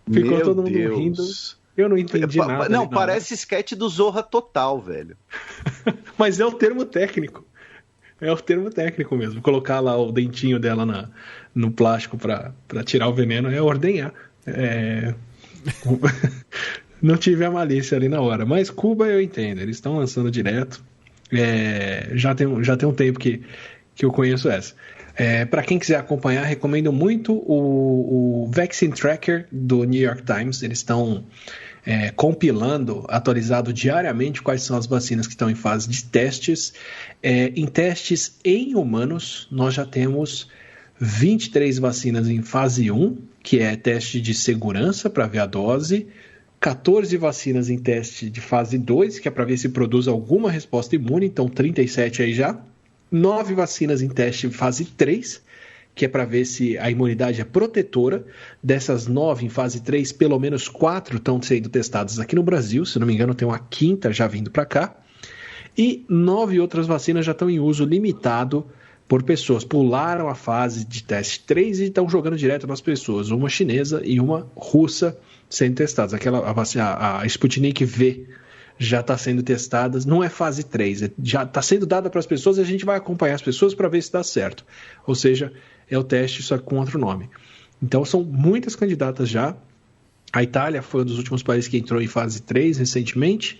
ficou todo mundo rindo. Eu não entendi nada. Não, parece sketch do Zorra total, velho. Mas é o termo técnico. É o termo técnico mesmo. Colocar lá o dentinho dela no plástico para tirar o veneno é ordenhar. Não tive a malícia ali na hora, mas Cuba eu entendo, eles estão lançando direto, já tem um tempo que eu conheço essa. Para quem quiser acompanhar, recomendo muito o Vaccine Tracker do New York Times. Eles estão compilando, atualizado diariamente quais são as vacinas que estão em fase de testes. Em testes em humanos, nós já temos 23 vacinas em fase 1, que é teste de segurança para ver a dose, 14 vacinas em teste de fase 2, que é para ver se produz alguma resposta imune, então 37 aí já, 9 vacinas em teste de fase 3, que é para ver se a imunidade é protetora. Dessas 9 em fase 3, pelo menos 4 estão sendo testadas aqui no Brasil, se não me engano tem uma quinta já vindo para cá, e 9 outras vacinas já estão em uso limitado por pessoas. Pularam a fase de teste 3 e estão jogando direto nas pessoas, uma chinesa e uma russa sendo testadas. A Sputnik V já está sendo testada, não é fase 3, já está sendo dada para as pessoas e a gente vai acompanhar as pessoas para ver se dá certo. Ou seja, é o teste só com outro nome. Então são muitas candidatas já. A Itália foi um dos últimos países que entrou em fase 3 recentemente.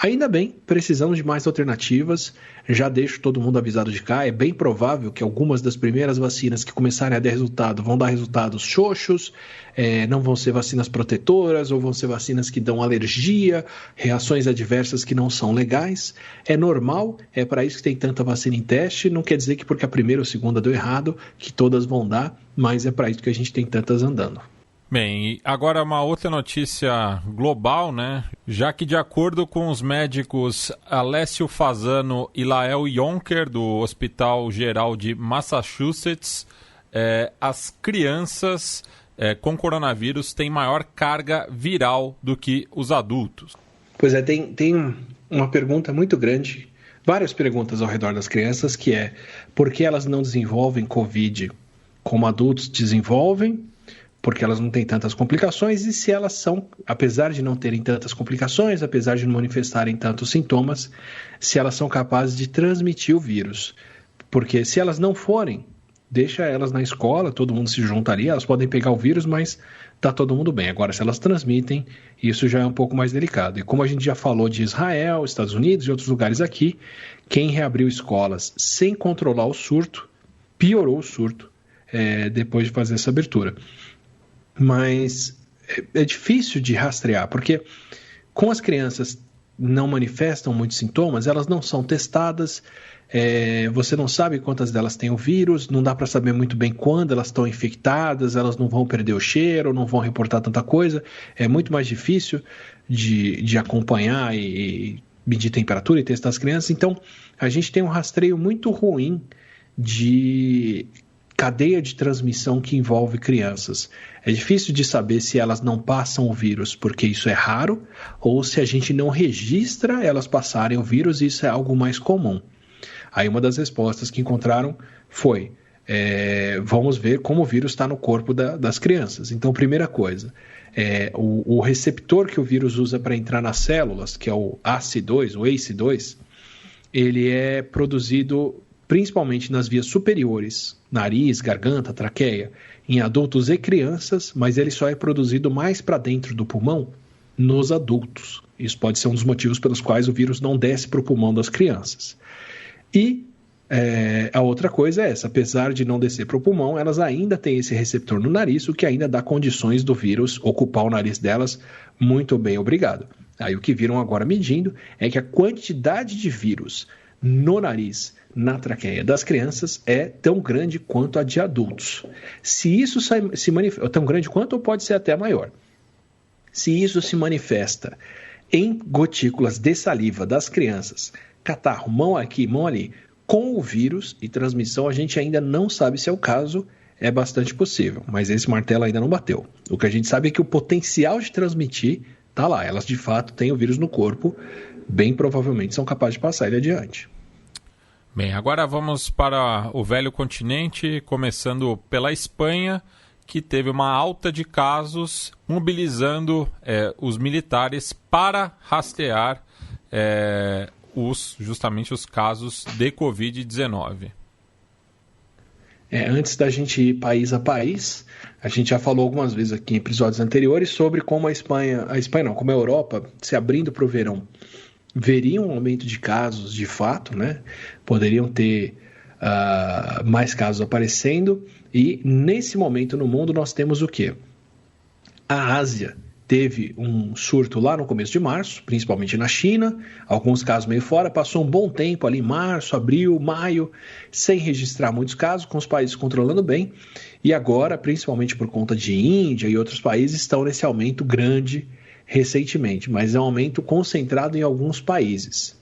Ainda bem, precisamos de mais alternativas. Já deixo todo mundo avisado de cá. É bem provável que algumas das primeiras vacinas que começarem a dar resultado vão dar resultados xoxos, não vão ser vacinas protetoras ou vão ser vacinas que dão alergia, reações adversas que não são legais. É normal, é para isso que tem tanta vacina em teste. Não quer dizer que porque a primeira ou a segunda deu errado, que todas vão dar, mas é para isso que a gente tem tantas andando. Bem, e agora uma outra notícia global, né? Já que de acordo com os médicos Alessio Fasano e Lael Yonker, do Hospital Geral de Massachusetts, as crianças com coronavírus têm maior carga viral do que os adultos. Pois é, tem uma pergunta muito grande, várias perguntas ao redor das crianças, que é por que elas não desenvolvem Covid como adultos desenvolvem? Porque elas não têm tantas complicações, e se elas são, apesar de não terem tantas complicações, apesar de não manifestarem tantos sintomas, se elas são capazes de transmitir o vírus. Porque se elas não forem, deixa elas na escola, todo mundo se junta ali, elas podem pegar o vírus, mas está todo mundo bem. Agora, se elas transmitem, isso já é um pouco mais delicado. E como a gente já falou de Israel, Estados Unidos e outros lugares aqui, quem reabriu escolas sem controlar o surto, piorou o surto depois de fazer essa abertura. Mas é difícil de rastrear, porque como as crianças não manifestam muitos sintomas, elas não são testadas, você não sabe quantas delas têm o vírus, não dá para saber muito bem quando elas estão infectadas, elas não vão perder o cheiro, não vão reportar tanta coisa, é muito mais difícil de acompanhar e medir temperatura e testar as crianças. Então, a gente tem um rastreio muito ruim de cadeia de transmissão que envolve crianças. É difícil de saber se elas não passam o vírus porque isso é raro, ou se a gente não registra elas passarem o vírus e isso é algo mais comum. Aí uma das respostas que encontraram foi: vamos ver como o vírus está no corpo das crianças. Então, primeira coisa, o receptor que o vírus usa para entrar nas células, que é o ACE2, o ACE2, ele é produzido principalmente nas vias superiores, nariz, garganta, traqueia, em adultos e crianças, mas ele só é produzido mais para dentro do pulmão nos adultos. Isso pode ser um dos motivos pelos quais o vírus não desce para o pulmão das crianças. E a outra coisa é essa: apesar de não descer para o pulmão, elas ainda têm esse receptor no nariz, o que ainda dá condições do vírus ocupar o nariz delas. Muito bem, obrigado. Aí o que viram agora medindo é que a quantidade de vírus no nariz, na traqueia das crianças é tão grande quanto a de adultos. Se isso se manifesta, tão grande quanto, ou pode ser até maior. Se isso se manifesta em gotículas de saliva das crianças, catarro, mão aqui, mão ali, com o vírus e transmissão, a gente ainda não sabe se é o caso. É bastante possível, mas esse martelo ainda não bateu. O que a gente sabe é que o potencial de transmitir está lá. Elas de fato têm o vírus no corpo, bem provavelmente são capazes de passar ele adiante. Bem, agora vamos para o velho continente, começando pela Espanha, que teve uma alta de casos, mobilizando os militares para rastrear justamente os casos de Covid-19. Antes da gente ir país a país, a gente já falou algumas vezes aqui em episódios anteriores sobre como como a Europa, se abrindo para o verão, veria um aumento de casos de fato, né? Poderiam ter mais casos aparecendo, e nesse momento no mundo nós temos o quê? A Ásia teve um surto lá no começo de março, principalmente na China, alguns casos meio fora, passou um bom tempo ali, março, abril, maio, sem registrar muitos casos, com os países controlando bem, e agora, principalmente por conta de Índia e outros países, estão nesse aumento grande recentemente, mas é um aumento concentrado em alguns países.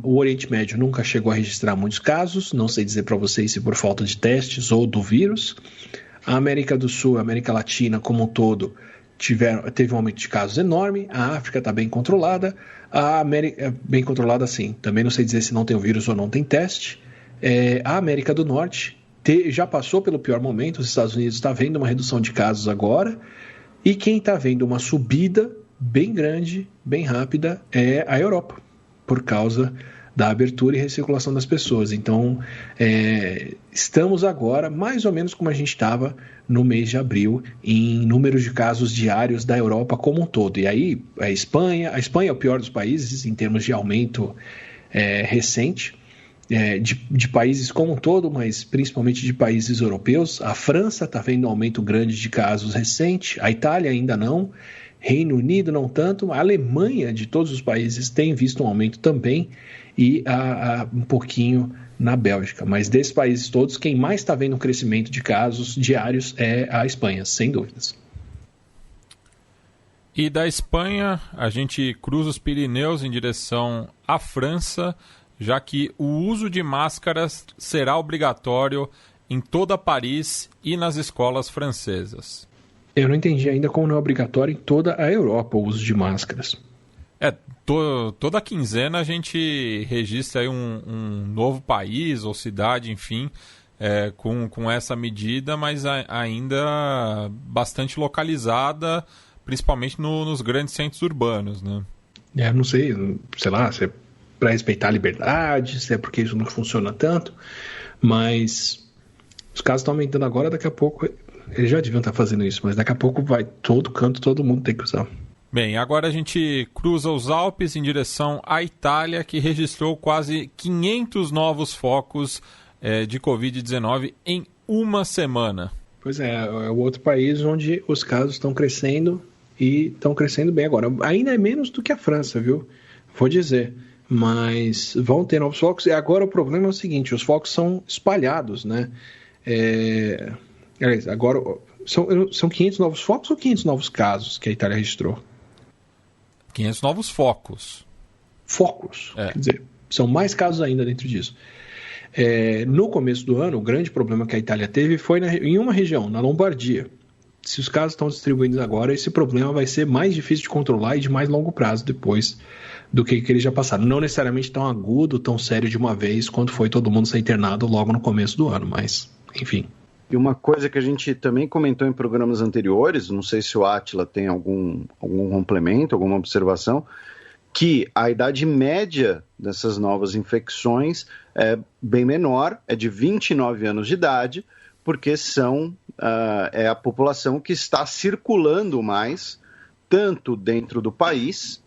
O Oriente Médio nunca chegou a registrar muitos casos, não sei dizer para vocês se por falta de testes ou do vírus. A América do Sul, a América Latina como um todo, teve um aumento de casos enorme. A África está bem controlada. A América, bem controlada sim, também não sei dizer se não tem o vírus ou não tem teste. A América do Norte já passou pelo pior momento, os Estados Unidos está vendo uma redução de casos agora, e quem está vendo uma subida bem grande, bem rápida, é a Europa, por causa da abertura e recirculação das pessoas. Então, estamos agora mais ou menos como a gente estava no mês de abril, em números de casos diários da Europa como um todo. E aí, a Espanha é o pior dos países em termos de aumento recente, de países como um todo, mas principalmente de países europeus. A França está vendo um aumento grande de casos recente, a Itália ainda não, Reino Unido não tanto, a Alemanha, de todos os países, tem visto um aumento também, e um pouquinho na Bélgica. Mas desses países todos, quem mais está vendo um crescimento de casos diários é a Espanha, sem dúvidas. E da Espanha, a gente cruza os Pirineus em direção à França, já que o uso de máscaras será obrigatório em toda Paris e nas escolas francesas. Eu não entendi ainda como não é obrigatório em toda a Europa o uso de máscaras. Toda quinzena a gente registra aí um novo país ou cidade, enfim, com essa medida, mas ainda bastante localizada, principalmente nos grandes centros urbanos, né? Não sei lá, se é para respeitar a liberdade, se é porque isso não funciona tanto, mas os casos estão aumentando agora, daqui a pouco eles já deviam estar fazendo isso, mas daqui a pouco vai todo canto, todo mundo tem que usar. Bem, agora a gente cruza os Alpes em direção à Itália, que registrou quase 500 novos focos de Covid-19 em uma semana. Pois é o outro país onde os casos estão crescendo e estão crescendo bem agora. Ainda é menos do que a França, viu? Vou dizer. Mas vão ter novos focos, e agora o problema é o seguinte: os focos são espalhados, né? Agora são 500 novos focos ou 500 novos casos que a Itália registrou? 500 novos focos. Focos, quer dizer, são mais casos ainda dentro disso. No começo do ano, o grande problema que a Itália teve foi em uma região, na Lombardia. Se os casos estão distribuindo agora, esse problema vai ser mais difícil de controlar e de mais longo prazo depois do que eles já passaram. Não necessariamente tão agudo, tão sério de uma vez, quanto foi todo mundo ser internado logo no começo do ano, mas, enfim. E uma coisa que a gente também comentou em programas anteriores, não sei se o Átila tem algum complemento, alguma observação, que a idade média dessas novas infecções é bem menor, é de 29 anos de idade, porque é a população que está circulando mais, tanto dentro do país,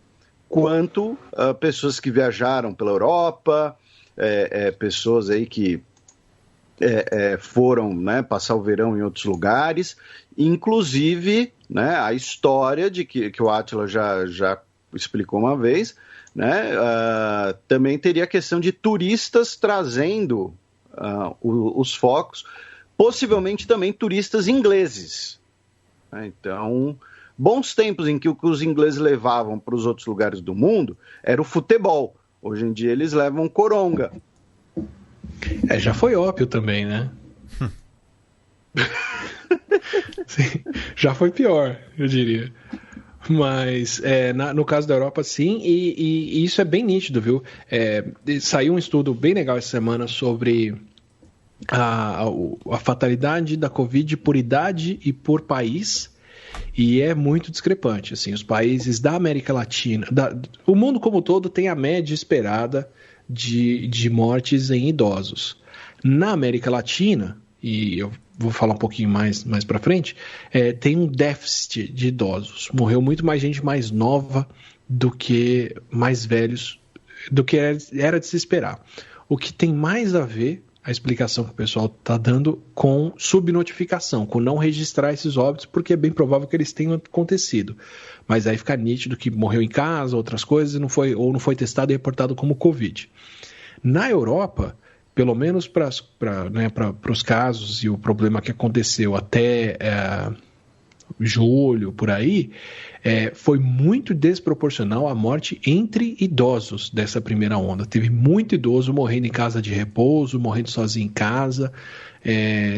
quanto pessoas que viajaram pela Europa, pessoas aí que foram, né, passar o verão em outros lugares, inclusive, né, a história de que o Átila já explicou uma vez, né, também teria a questão de turistas trazendo os focos, possivelmente também turistas ingleses. Então, bons tempos em que o que os ingleses levavam para os outros lugares do mundo era o futebol. Hoje em dia eles levam coronga. Já foi ópio também, né? Sim, já foi pior, eu diria. Mas no caso da Europa, sim, e isso é bem nítido, viu? Saiu um estudo bem legal essa semana sobre a fatalidade da Covid por idade e por país, e é muito discrepante. Assim, os países da América Latina, o mundo como um todo tem a média esperada de mortes em idosos. Na América Latina, e eu vou falar um pouquinho mais para frente, tem um déficit de idosos. Morreu muito mais gente mais nova do que mais velhos, do que era de se esperar. O que tem mais a ver, a explicação que o pessoal está dando, com subnotificação, com não registrar esses óbitos, porque é bem provável que eles tenham acontecido. Mas aí fica nítido que morreu em casa, outras coisas, ou não foi testado e reportado como Covid. Na Europa, pelo menos para os casos e o problema que aconteceu até julho, por aí, foi muito desproporcional a morte entre idosos dessa primeira onda. Teve muito idoso morrendo em casa de repouso, morrendo sozinho em casa,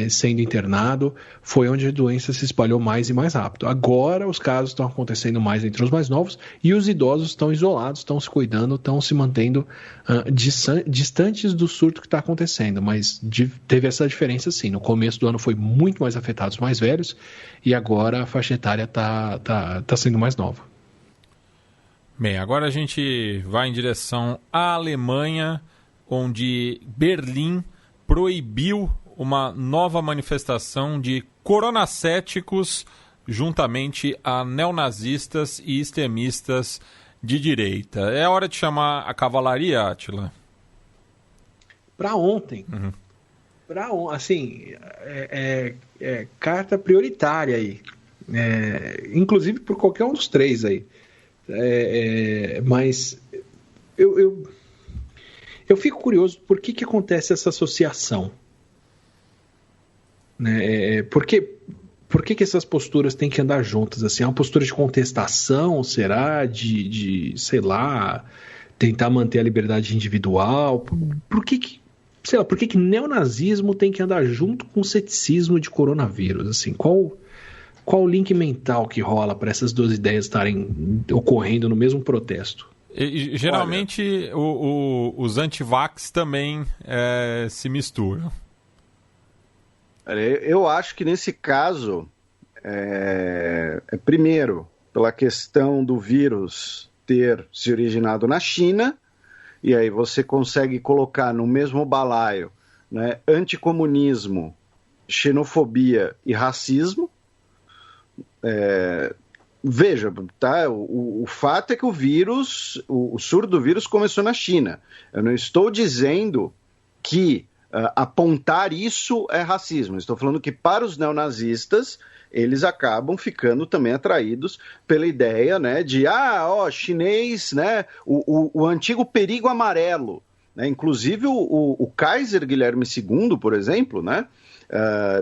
sendo internado. Foi onde a doença se espalhou mais e mais rápido. Agora os casos estão acontecendo mais entre os mais novos e os idosos estão isolados, estão se cuidando, estão se mantendo distantes do surto que está acontecendo. Mas teve essa diferença sim. No começo do ano foi muito mais afetado os mais velhos e agora a faixa etária está sendo mais nova. Bem, agora a gente vai em direção à Alemanha, onde Berlim proibiu uma nova manifestação de coronacéticos juntamente a neonazistas e extremistas de direita. É hora de chamar a cavalaria, Átila? Para ontem. Assim, carta prioritária aí. Inclusive por qualquer um dos três aí. Mas eu fico curioso por que acontece essa associação. Por que essas posturas têm que andar juntas? Assim, é uma postura de contestação? Será? De sei lá, tentar manter a liberdade individual? Por que neonazismo tem que andar junto com o ceticismo de coronavírus? Assim, qual o link mental que rola para essas duas ideias estarem ocorrendo no mesmo protesto? E, geralmente os antivax também se misturam. Eu acho que nesse caso, primeiro, pela questão do vírus ter se originado na China, e aí você consegue colocar no mesmo balaio, né, anticomunismo, xenofobia e racismo. Veja, tá? O fato é que o surto do vírus começou na China. Eu não estou dizendo que apontar isso é racismo. Estou falando que para os neonazistas, eles acabam ficando também atraídos pela ideia, né, de, chinês, né, o antigo perigo amarelo. Né? Inclusive o Kaiser Guilherme II, por exemplo, né,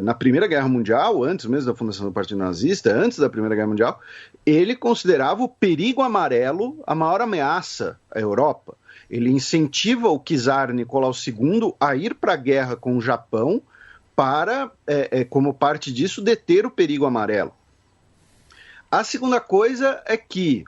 na Primeira Guerra Mundial, antes mesmo da fundação do Partido Nazista, antes da Primeira Guerra Mundial, ele considerava o perigo amarelo a maior ameaça à Europa. Ele incentiva o czar Nicolau II a ir para a guerra com o Japão para, como parte disso, deter o perigo amarelo. A segunda coisa é que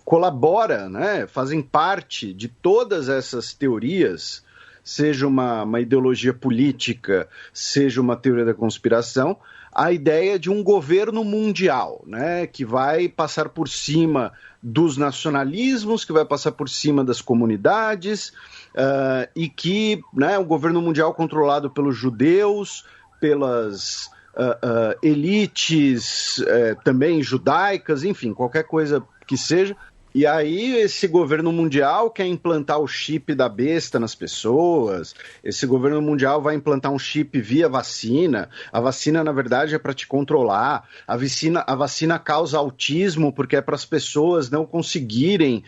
colabora, né, fazem parte de todas essas teorias, seja uma ideologia política, seja uma teoria da conspiração, a ideia de um governo mundial, né, que vai passar por cima dos nacionalismos, que vai passar por cima das comunidades, e que, né, um governo mundial controlado pelos judeus, pelas elites também judaicas, enfim, qualquer coisa que seja. E aí esse governo mundial quer implantar o chip da besta nas pessoas, esse governo mundial vai implantar um chip via vacina, a vacina na verdade é para te controlar, a vacina causa autismo porque é para as pessoas não conseguirem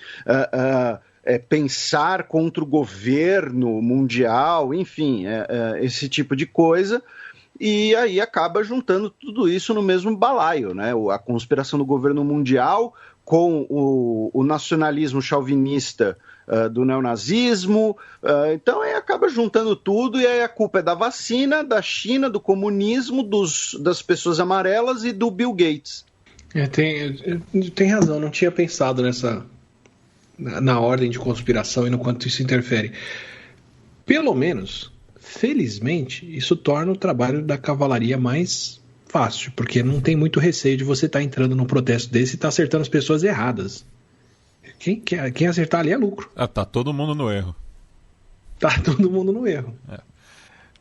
pensar contra o governo mundial, enfim, esse tipo de coisa. E aí acaba juntando tudo isso no mesmo balaio, né? A conspiração do governo mundial com o nacionalismo chauvinista do neonazismo, então aí acaba juntando tudo e aí a culpa é da vacina, da China, do comunismo, das pessoas amarelas e do Bill Gates. Tem razão, não tinha pensado na ordem de conspiração e no quanto isso interfere. Pelo menos, felizmente, isso torna o trabalho da cavalaria mais fácil, porque não tem muito receio de você estar entrando num protesto desse e estar acertando as pessoas erradas. Quem acertar ali é lucro. Tá todo mundo no erro. Tá todo mundo no erro.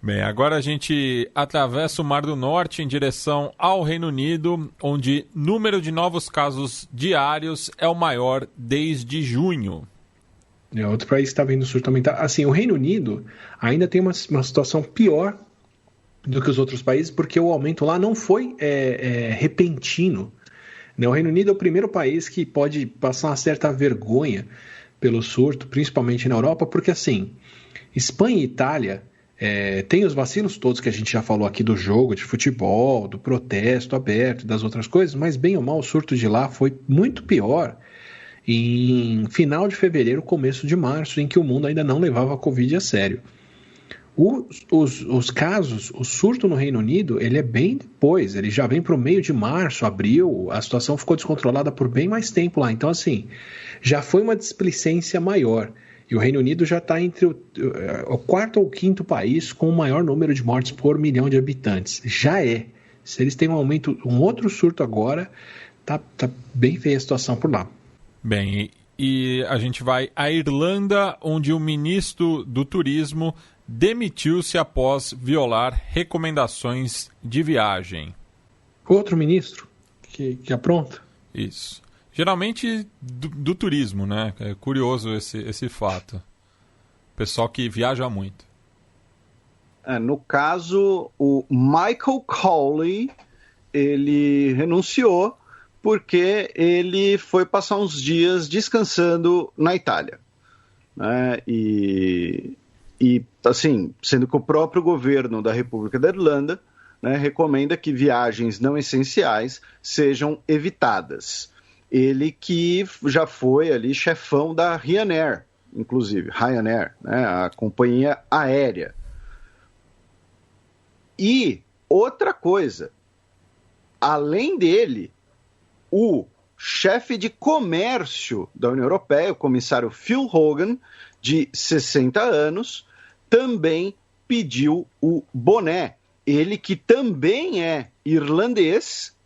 Bem, agora a gente atravessa o Mar do Norte em direção ao Reino Unido, onde o número de novos casos diários é o maior desde junho. Outro país que está vendo surto também. Assim, o Reino Unido ainda tem uma situação pior do que os outros países, porque o aumento lá não foi repentino. O Reino Unido é o primeiro país que pode passar uma certa vergonha pelo surto, principalmente na Europa, porque assim, Espanha e Itália tem os vacilos todos que a gente já falou aqui do jogo de futebol, do protesto aberto, das outras coisas, mas bem ou mal o surto de lá foi muito pior em final de fevereiro, começo de março, em que o mundo ainda não levava a Covid a sério. Os casos, o surto no Reino Unido, ele é bem depois, ele já vem para o meio de março, abril, a situação ficou descontrolada por bem mais tempo lá. Então, assim, já foi uma displicência maior. E o Reino Unido já está entre o quarto ou quinto país com o maior número de mortes por milhão de habitantes. Já é. Se eles têm um outro surto agora, tá bem feia a situação por lá. Bem, e a gente vai à Irlanda, onde o ministro do Turismo demitiu-se após violar recomendações de viagem. Outro ministro que apronta? Isso. Geralmente do turismo, né? É curioso esse fato. Pessoal que viaja muito. No caso, o Michael Cawley, ele renunciou porque ele foi passar uns dias descansando na Itália. Né? E assim, sendo que o próprio governo da República da Irlanda, né, recomenda que viagens não essenciais sejam evitadas. Ele que já foi ali chefão da Ryanair, inclusive, né, a companhia aérea. E outra coisa, além dele, o chefe de comércio da União Europeia, o comissário Phil Hogan, de 60 anos, também pediu o boné. Ele que também é irlandês.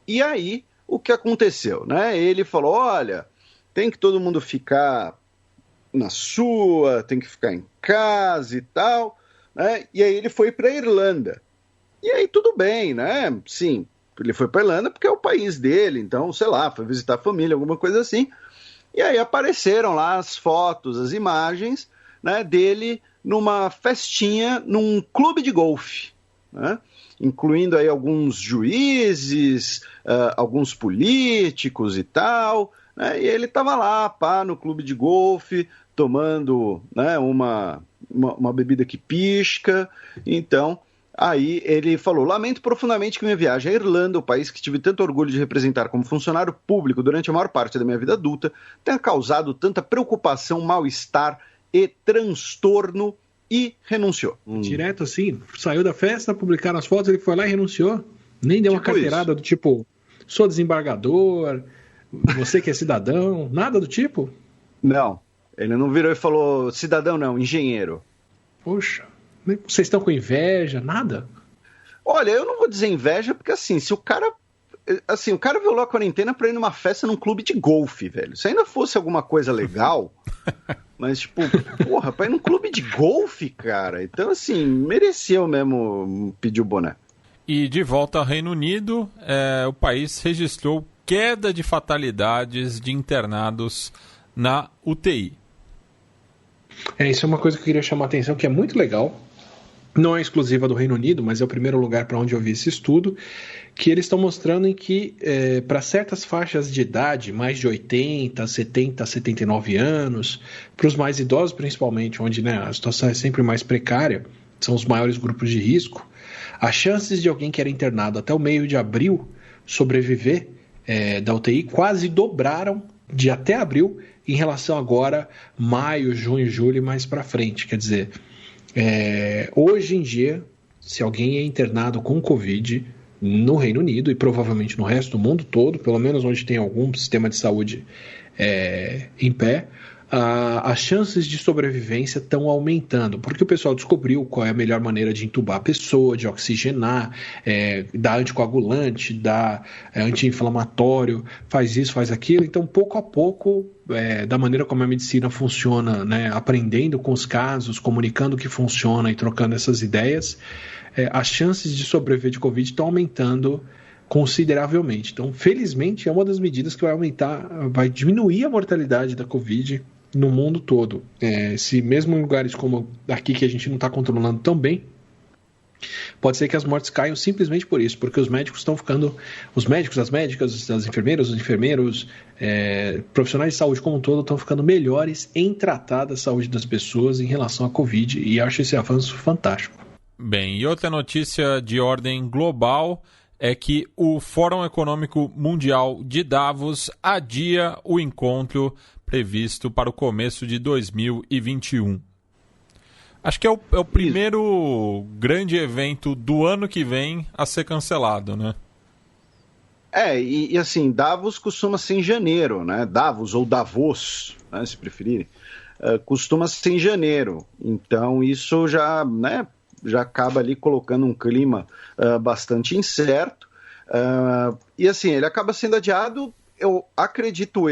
E aí, o que aconteceu? Né? Ele falou, olha, tem que todo mundo ficar na sua, tem que ficar em casa e tal. Né? E aí ele foi para a Irlanda. E aí tudo bem, né? Sim, ele foi para a Irlanda porque é o país dele, então, sei lá, foi visitar a família, alguma coisa assim. E aí apareceram lá as fotos, as imagens, né, dele numa festinha, num clube de golfe, né, incluindo aí alguns juízes, alguns políticos e tal, né, e ele estava lá, no clube de golfe, tomando, né, uma bebida que pisca. Então, Aí ele falou: lamento profundamente que minha viagem à Irlanda, o país que tive tanto orgulho de representar como funcionário público durante a maior parte da minha vida adulta, tenha causado tanta preocupação, mal-estar e transtorno, e renunciou. Direto assim, saiu da festa, publicaram as fotos, ele foi lá e renunciou. Nem deu uma carteirada do tipo, sou desembargador, você que é cidadão, nada do tipo? Não, ele não virou e falou cidadão não, engenheiro. Poxa, vocês estão com inveja, nada? Olha, eu não vou dizer inveja, porque assim, se o cara... Assim, o cara violou a quarentena pra ir numa festa num clube de golfe, velho. Se ainda fosse alguma coisa legal, mas tipo, porra, pra ir num clube de golfe, cara. Então, assim, mereceu mesmo pedir o boné. E de volta ao Reino Unido, o país registrou queda de fatalidades de internados na UTI. Isso é uma coisa que eu queria chamar a atenção, que é muito legal. Não é exclusiva do Reino Unido, mas é o primeiro lugar para onde eu vi esse estudo, que eles estão mostrando em que para certas faixas de idade, mais de 80, 70, 79 anos, para os mais idosos principalmente, onde a situação é sempre mais precária, são os maiores grupos de risco, as chances de alguém que era internado até o meio de abril sobreviver da UTI quase dobraram de até abril em relação agora, maio, junho, julho e mais para frente. Quer dizer, hoje em dia, se alguém é internado com Covid no Reino Unido e provavelmente no resto do mundo todo, pelo menos onde tem algum sistema de saúde em pé, as chances de sobrevivência estão aumentando, porque o pessoal descobriu qual é a melhor maneira de entubar a pessoa, de oxigenar, dar anticoagulante, dar anti-inflamatório, faz isso, faz aquilo. Então, pouco a pouco, da maneira como a medicina funciona, aprendendo com os casos, comunicando o que funciona e trocando essas ideias, as chances de sobreviver de Covid estão aumentando consideravelmente. Então, felizmente, é uma das medidas que vai diminuir a mortalidade da Covid no mundo todo. Se mesmo em lugares como aqui, que a gente não está controlando tão bem, pode ser que as mortes caiam simplesmente por isso, porque os médicos estão ficando, os médicos, as médicas, as enfermeiras, os enfermeiros, profissionais de saúde como um todo estão ficando melhores em tratar da saúde das pessoas em relação à Covid, e acho esse avanço fantástico. Bem, e outra notícia de ordem global é que o Fórum Econômico Mundial de Davos adia o encontro previsto para o começo de 2021. Acho que é o primeiro grande evento do ano que vem a ser cancelado, né? E assim, Davos costuma ser em janeiro, né? Davos ou Davos, né, se preferirem, costuma ser em janeiro. Então isso já acaba ali colocando um clima bastante incerto. E assim, ele acaba sendo adiado, acredito,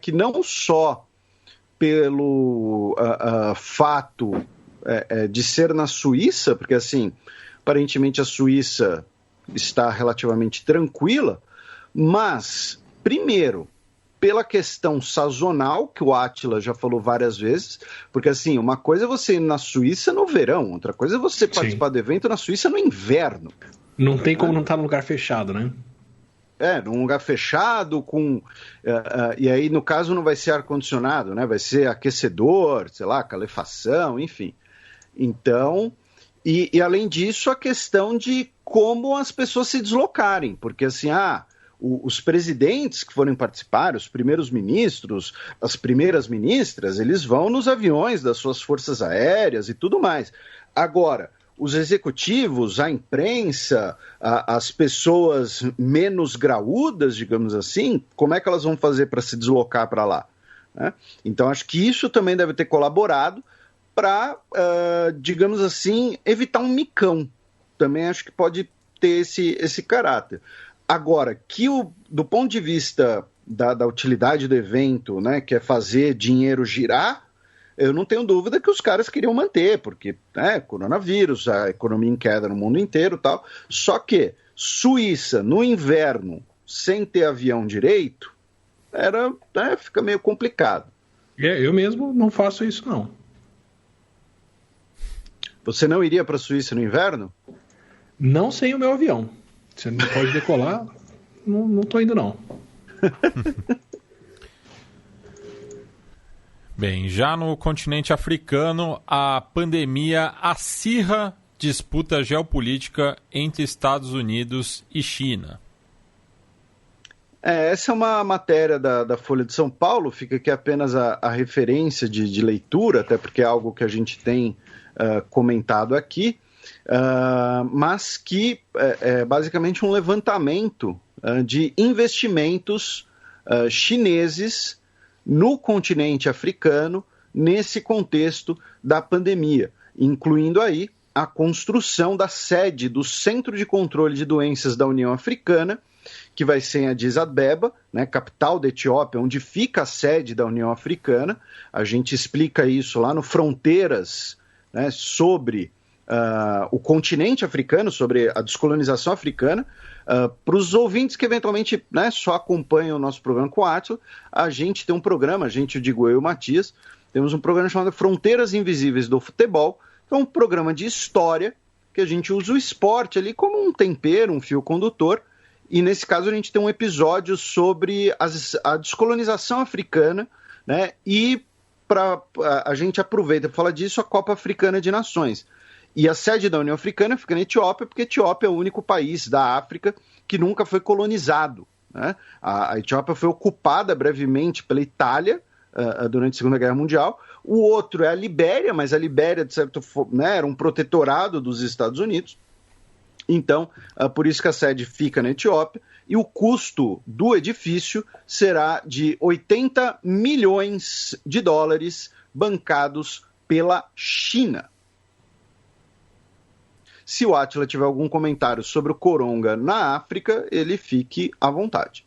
que não só pelo fato de ser na Suíça, porque assim, aparentemente a Suíça está relativamente tranquila, mas, primeiro, pela questão sazonal, que o Átila já falou várias vezes, porque assim, uma coisa é você ir na Suíça no verão, outra coisa é você participar do evento na Suíça no inverno. Não tem como não estar num lugar fechado, né? Num lugar fechado, e aí no caso não vai ser ar-condicionado, né? Vai ser aquecedor, sei lá, calefação, enfim. Então, e além disso, a questão de como as pessoas se deslocarem, porque assim, os presidentes que forem participar, os primeiros ministros, as primeiras ministras, eles vão nos aviões das suas forças aéreas e tudo mais. Agora, os executivos, a imprensa, as pessoas menos graúdas, digamos assim, como é que elas vão fazer para se deslocar para lá? Né? Então, acho que isso também deve ter colaborado para, digamos assim, evitar um micão. Também acho que pode ter esse caráter. Agora, do ponto de vista da utilidade do evento, né, que é fazer dinheiro girar, eu não tenho dúvida que os caras queriam manter, porque coronavírus, a economia em queda no mundo inteiro e tal. Só que Suíça, no inverno, sem ter avião direito, fica meio complicado. Eu mesmo não faço isso, não. Você não iria para a Suíça no inverno? Não sem o meu avião. Você não pode decolar, não estou indo, não. Bem, já no continente africano, a pandemia acirra disputa geopolítica entre Estados Unidos e China. Essa é uma matéria da Folha de São Paulo, fica aqui apenas a referência de leitura, até porque é algo que a gente tem comentado aqui, mas que é basicamente um levantamento de investimentos chineses no continente africano nesse contexto da pandemia, incluindo aí a construção da sede do Centro de Controle de Doenças da União Africana, que vai ser em Addis Abeba, né, capital da Etiópia, onde fica a sede da União Africana. A gente explica isso lá no Fronteiras, né, sobre o continente africano, sobre a descolonização africana. Para os ouvintes que eventualmente, né, só acompanham o nosso programa com o Átila, a gente tem um programa, eu digo eu e o Matias, temos um programa chamado Fronteiras Invisíveis do Futebol, que é um programa de história, que a gente usa o esporte ali como um tempero, um fio condutor. E nesse caso a gente tem um episódio sobre a descolonização africana, né? E a gente aproveita para falar disso a Copa Africana de Nações. E a sede da União Africana fica na Etiópia, porque a Etiópia é o único país da África que nunca foi colonizado, né? A Etiópia foi ocupada brevemente pela Itália durante a Segunda Guerra Mundial. O outro é a Libéria, mas a Libéria, de certo, né, era um protetorado dos Estados Unidos. Então, por isso que a sede fica na Etiópia, e o custo do edifício será de 80 milhões de dólares bancados pela China. Se o Átila tiver algum comentário sobre o Coronga na África, ele fique à vontade.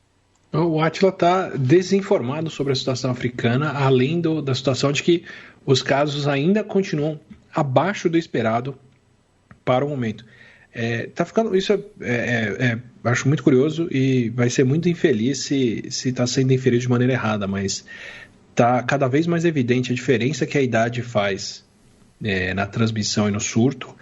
O Átila está desinformado sobre a situação africana, além da situação de que os casos ainda continuam abaixo do esperado para o momento. Acho muito curioso e vai ser muito infeliz se está sendo inferido de maneira errada, mas está cada vez mais evidente a diferença que a idade faz na transmissão e no surto,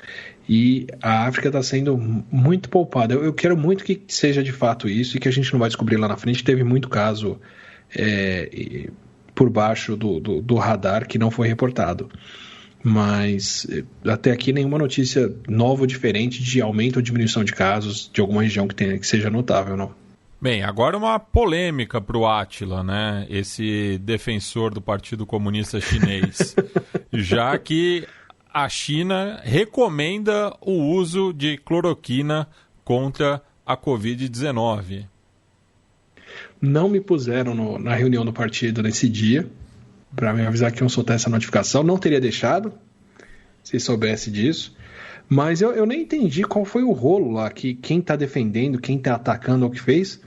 e a África está sendo muito poupada. Eu quero muito que seja de fato isso e que a gente não vai descobrir lá na frente. Teve muito caso por baixo do radar que não foi reportado. Mas até aqui nenhuma notícia nova ou diferente de aumento ou diminuição de casos de alguma região que seja notável, não. Bem, agora uma polêmica para o Átila, né? Esse defensor do Partido Comunista Chinês, já que a China recomenda o uso de cloroquina contra a Covid-19. Não me puseram na reunião do partido nesse dia para me avisar que iam soltar essa notificação. Não teria deixado, se soubesse disso. Mas eu nem entendi qual foi o rolo lá, que quem está defendendo, quem está atacando é o que fez,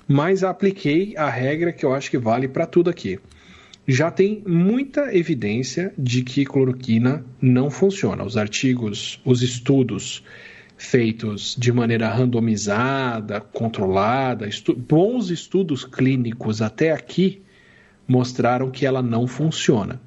mas apliquei a regra que eu acho que vale para tudo aqui. Já tem muita evidência de que cloroquina não funciona. Os artigos, os estudos feitos de maneira randomizada, controlada, bons estudos clínicos até aqui mostraram que ela não funciona.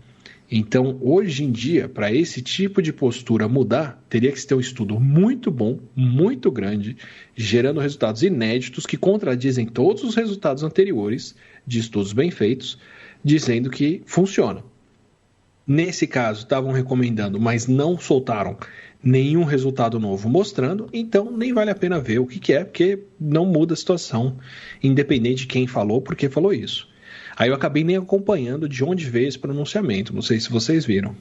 Então, hoje em dia, para esse tipo de postura mudar, teria que ter um estudo muito bom, muito grande, gerando resultados inéditos que contradizem todos os resultados anteriores de estudos bem feitos, dizendo que funciona. Nesse caso, estavam recomendando, mas não soltaram nenhum resultado novo mostrando, então nem vale a pena ver o que é, porque não muda a situação, independente de quem falou, porque falou isso. Aí eu acabei nem acompanhando de onde veio esse pronunciamento, não sei se vocês viram.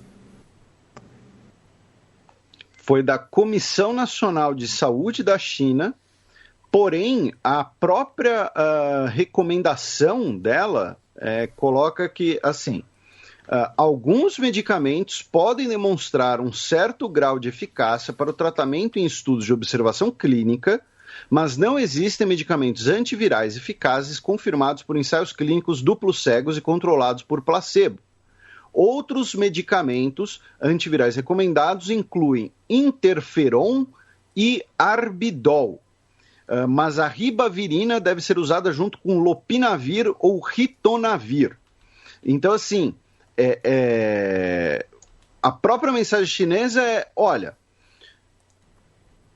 Foi da Comissão Nacional de Saúde da China, porém a própria recomendação dela coloca que, assim, alguns medicamentos podem demonstrar um certo grau de eficácia para o tratamento em estudos de observação clínica, mas não existem medicamentos antivirais eficazes confirmados por ensaios clínicos duplos cegos e controlados por placebo. Outros medicamentos antivirais recomendados incluem interferon e arbidol, mas a ribavirina deve ser usada junto com lopinavir ou ritonavir. Então, assim, a própria mensagem chinesa é, olha,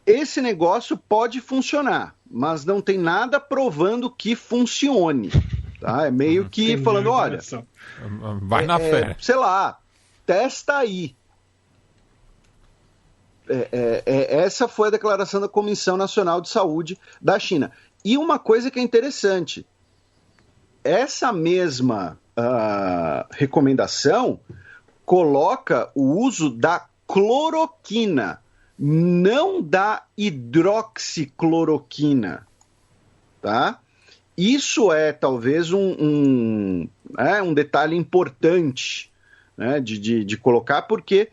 esse negócio pode funcionar, mas não tem nada provando que funcione. Tá? É meio que falando, olha, vai na fé. Sei lá, testa aí. Essa foi a declaração da Comissão Nacional de Saúde da China. E uma coisa que é interessante, essa mesma recomendação coloca o uso da cloroquina, não da hidroxicloroquina, tá? Isso é talvez um detalhe importante, né, de colocar, porque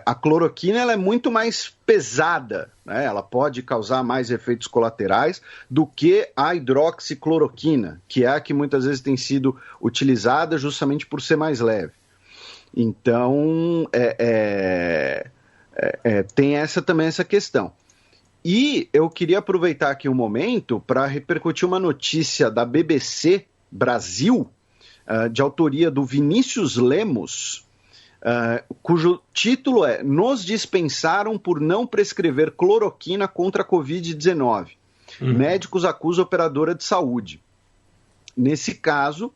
a cloroquina ela é muito mais pesada, né? Ela pode causar mais efeitos colaterais do que a hidroxicloroquina, que é a que muitas vezes tem sido utilizada justamente por ser mais leve. Então, tem também essa questão. E eu queria aproveitar aqui um momento para repercutir uma notícia da BBC Brasil, de autoria do Vinícius Lemos, cujo título é "Nos dispensaram por não prescrever cloroquina contra a Covid-19. Médicos acusam operadora de saúde." Nesse caso,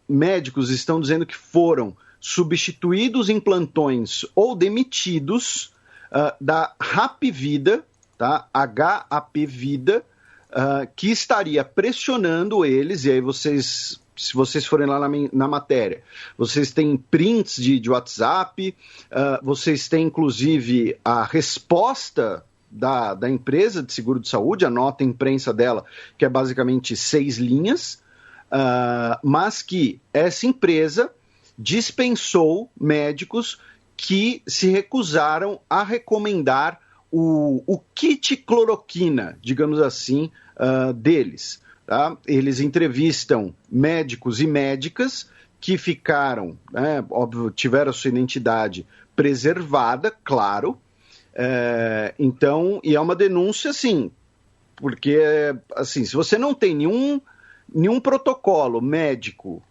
médicos estão dizendo que foram substituídos em plantões ou demitidos da Hapvida, tá? HAPvida, que estaria pressionando eles, e aí vocês, se vocês forem lá na matéria, vocês têm prints de WhatsApp, vocês têm inclusive a resposta da empresa de seguro de saúde, a nota imprensa dela, que é basicamente 6 linhas, mas que essa empresa dispensou médicos que se recusaram a recomendar o kit cloroquina, digamos assim, deles. Tá? Eles entrevistam médicos e médicas que ficaram, óbvio, tiveram a sua identidade preservada, claro. Então, e é uma denúncia, assim, porque, assim, se você não tem nenhum protocolo médico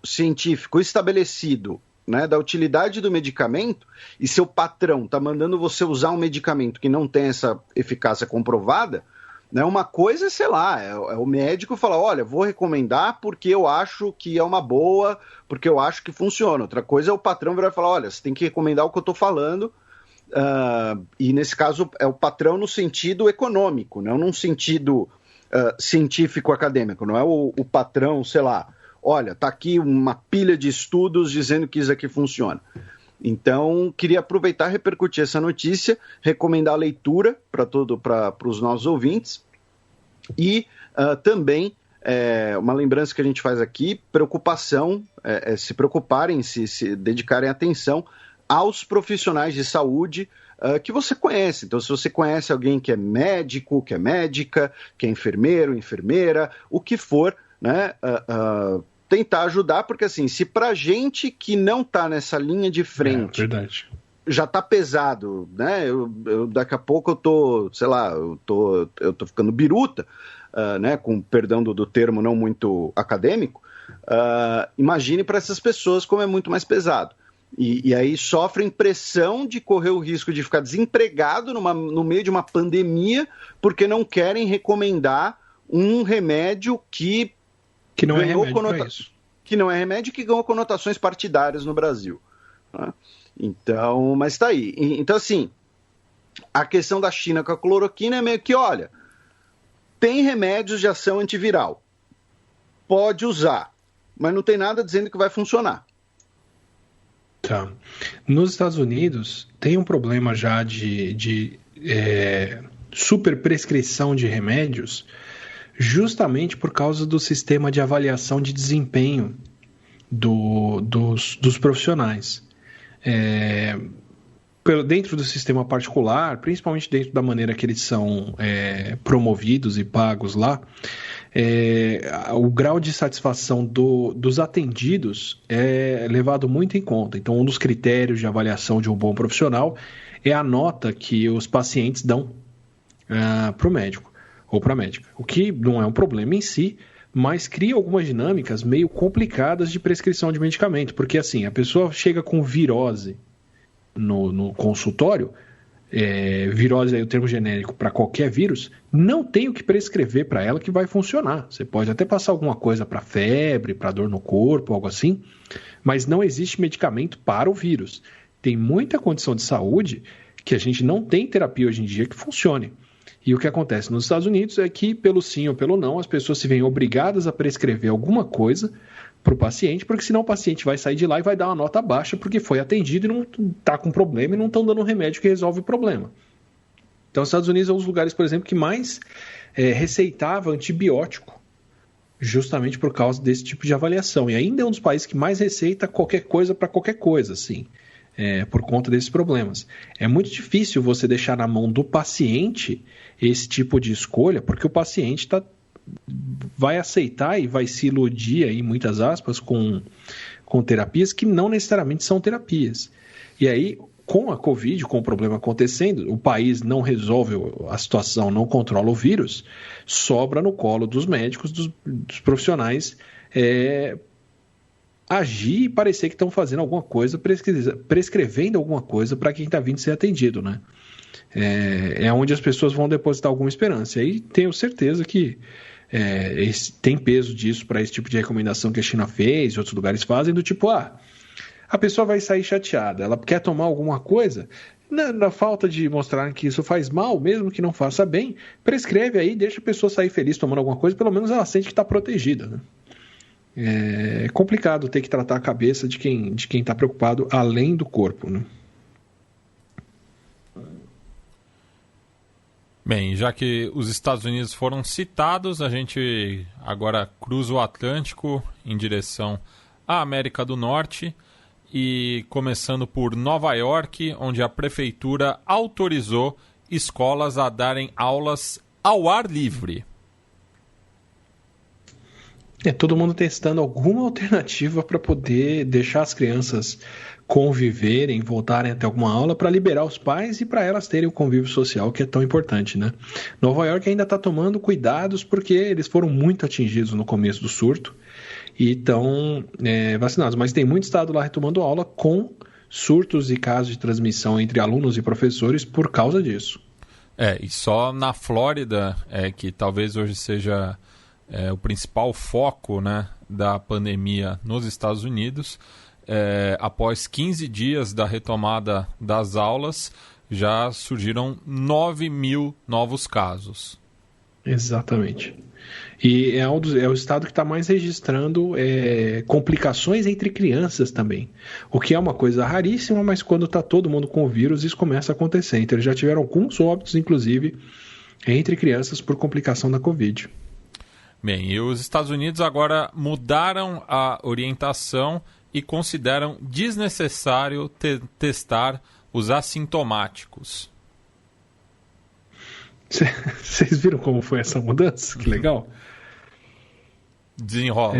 científico estabelecido, né, da utilidade do medicamento, e seu patrão está mandando você usar um medicamento que não tem essa eficácia comprovada, né, uma coisa, sei lá, é o médico falar, olha, vou recomendar porque eu acho que é uma boa, porque eu acho que funciona. Outra coisa é o patrão virar e falar, olha, você tem que recomendar o que eu estou falando, e nesse caso é o patrão no sentido econômico, não num sentido científico-acadêmico, não é o patrão, sei lá, olha, está aqui uma pilha de estudos dizendo que isso aqui funciona. Então, queria aproveitar e repercutir essa notícia, recomendar a leitura para os nossos ouvintes e também, uma lembrança que a gente faz aqui, preocupação, se preocuparem, se dedicarem atenção aos profissionais de saúde que você conhece. Então, se você conhece alguém que é médico, que é médica, que é enfermeiro, enfermeira, o que for, né, tentar ajudar, porque assim, se pra gente que não tá nessa linha de frente, já tá pesado, né, eu daqui a pouco eu tô, sei lá, eu tô ficando biruta, né, com perdão do termo não muito acadêmico, imagine para essas pessoas como é muito mais pesado. E aí sofrem pressão de correr o risco de ficar desempregado no meio de uma pandemia, porque não querem recomendar um remédio que não é remédio isso. Que não é remédio, que ganhou conotações partidárias no Brasil. Né? Então, mas está aí. Então, assim, a questão da China com a cloroquina é meio que, olha, tem remédios de ação antiviral, pode usar, mas não tem nada dizendo que vai funcionar. Tá. Nos Estados Unidos, tem um problema já de superprescrição de remédios, justamente por causa do sistema de avaliação de desempenho dos profissionais. Dentro do sistema particular, principalmente dentro da maneira que eles são promovidos e pagos lá, o grau de satisfação dos atendidos é levado muito em conta. Então, um dos critérios de avaliação de um bom profissional é a nota que os pacientes dão para o médico ou para a médica, o que não é um problema em si, mas cria algumas dinâmicas meio complicadas de prescrição de medicamento, porque assim, a pessoa chega com virose no consultório, virose é o termo genérico para qualquer vírus, não tem o que prescrever para ela que vai funcionar. Você pode até passar alguma coisa para febre, para dor no corpo, algo assim, mas não existe medicamento para o vírus. Tem muita condição de saúde que a gente não tem terapia hoje em dia que funcione. E o que acontece nos Estados Unidos é que, pelo sim ou pelo não, as pessoas se veem obrigadas a prescrever alguma coisa para o paciente, porque senão o paciente vai sair de lá e vai dar uma nota baixa porque foi atendido e não está com problema e não estão dando um remédio que resolve o problema. Então, os Estados Unidos é um dos lugares, por exemplo, que mais receitava antibiótico, justamente por causa desse tipo de avaliação. E ainda é um dos países que mais receita qualquer coisa para qualquer coisa, assim, por conta desses problemas. É muito difícil você deixar na mão do paciente esse tipo de escolha, porque o paciente vai aceitar e vai se iludir, aí, muitas aspas, com terapias que não necessariamente são terapias. E aí, com a Covid, com o problema acontecendo, o país não resolve a situação, não controla o vírus, sobra no colo dos médicos, dos profissionais, agir e parecer que estão fazendo alguma coisa, prescrevendo alguma coisa para quem está vindo ser atendido, né? É onde as pessoas vão depositar alguma esperança. E aí tenho certeza que tem peso disso para esse tipo de recomendação que a China fez e outros lugares fazem, do tipo, a pessoa vai sair chateada, ela quer tomar alguma coisa, na falta de mostrar que isso faz mal, mesmo que não faça bem, prescreve aí, deixa a pessoa sair feliz tomando alguma coisa, pelo menos ela sente que está protegida, né? É complicado ter que tratar a cabeça de quem está preocupado além do corpo, né? Bem, já que os Estados Unidos foram citados, a gente agora cruza o Atlântico em direção à América do Norte e começando por Nova York, onde a prefeitura autorizou escolas a darem aulas ao ar livre. Todo mundo testando alguma alternativa para poder deixar as crianças conviverem, voltarem até alguma aula, para liberar os pais e para elas terem o convívio social que é tão importante, né? Nova York ainda está tomando cuidados porque eles foram muito atingidos no começo do surto e estão vacinados. Mas tem muito estado lá retomando aula com surtos e casos de transmissão entre alunos e professores por causa disso. E só na Flórida, que talvez hoje seja o principal foco, né, da pandemia nos Estados Unidos, após 15 dias da retomada das aulas, já surgiram 9 mil novos casos. Exatamente. E é o estado que está mais registrando complicações entre crianças também. O que é uma coisa raríssima, mas quando está todo mundo com o vírus, isso começa a acontecer. Então, eles já tiveram alguns óbitos, inclusive, entre crianças por complicação da Covid. Bem, e os Estados Unidos agora mudaram a orientação e consideram desnecessário testar os assintomáticos. Vocês viram como foi essa mudança? Que legal. Desenrola.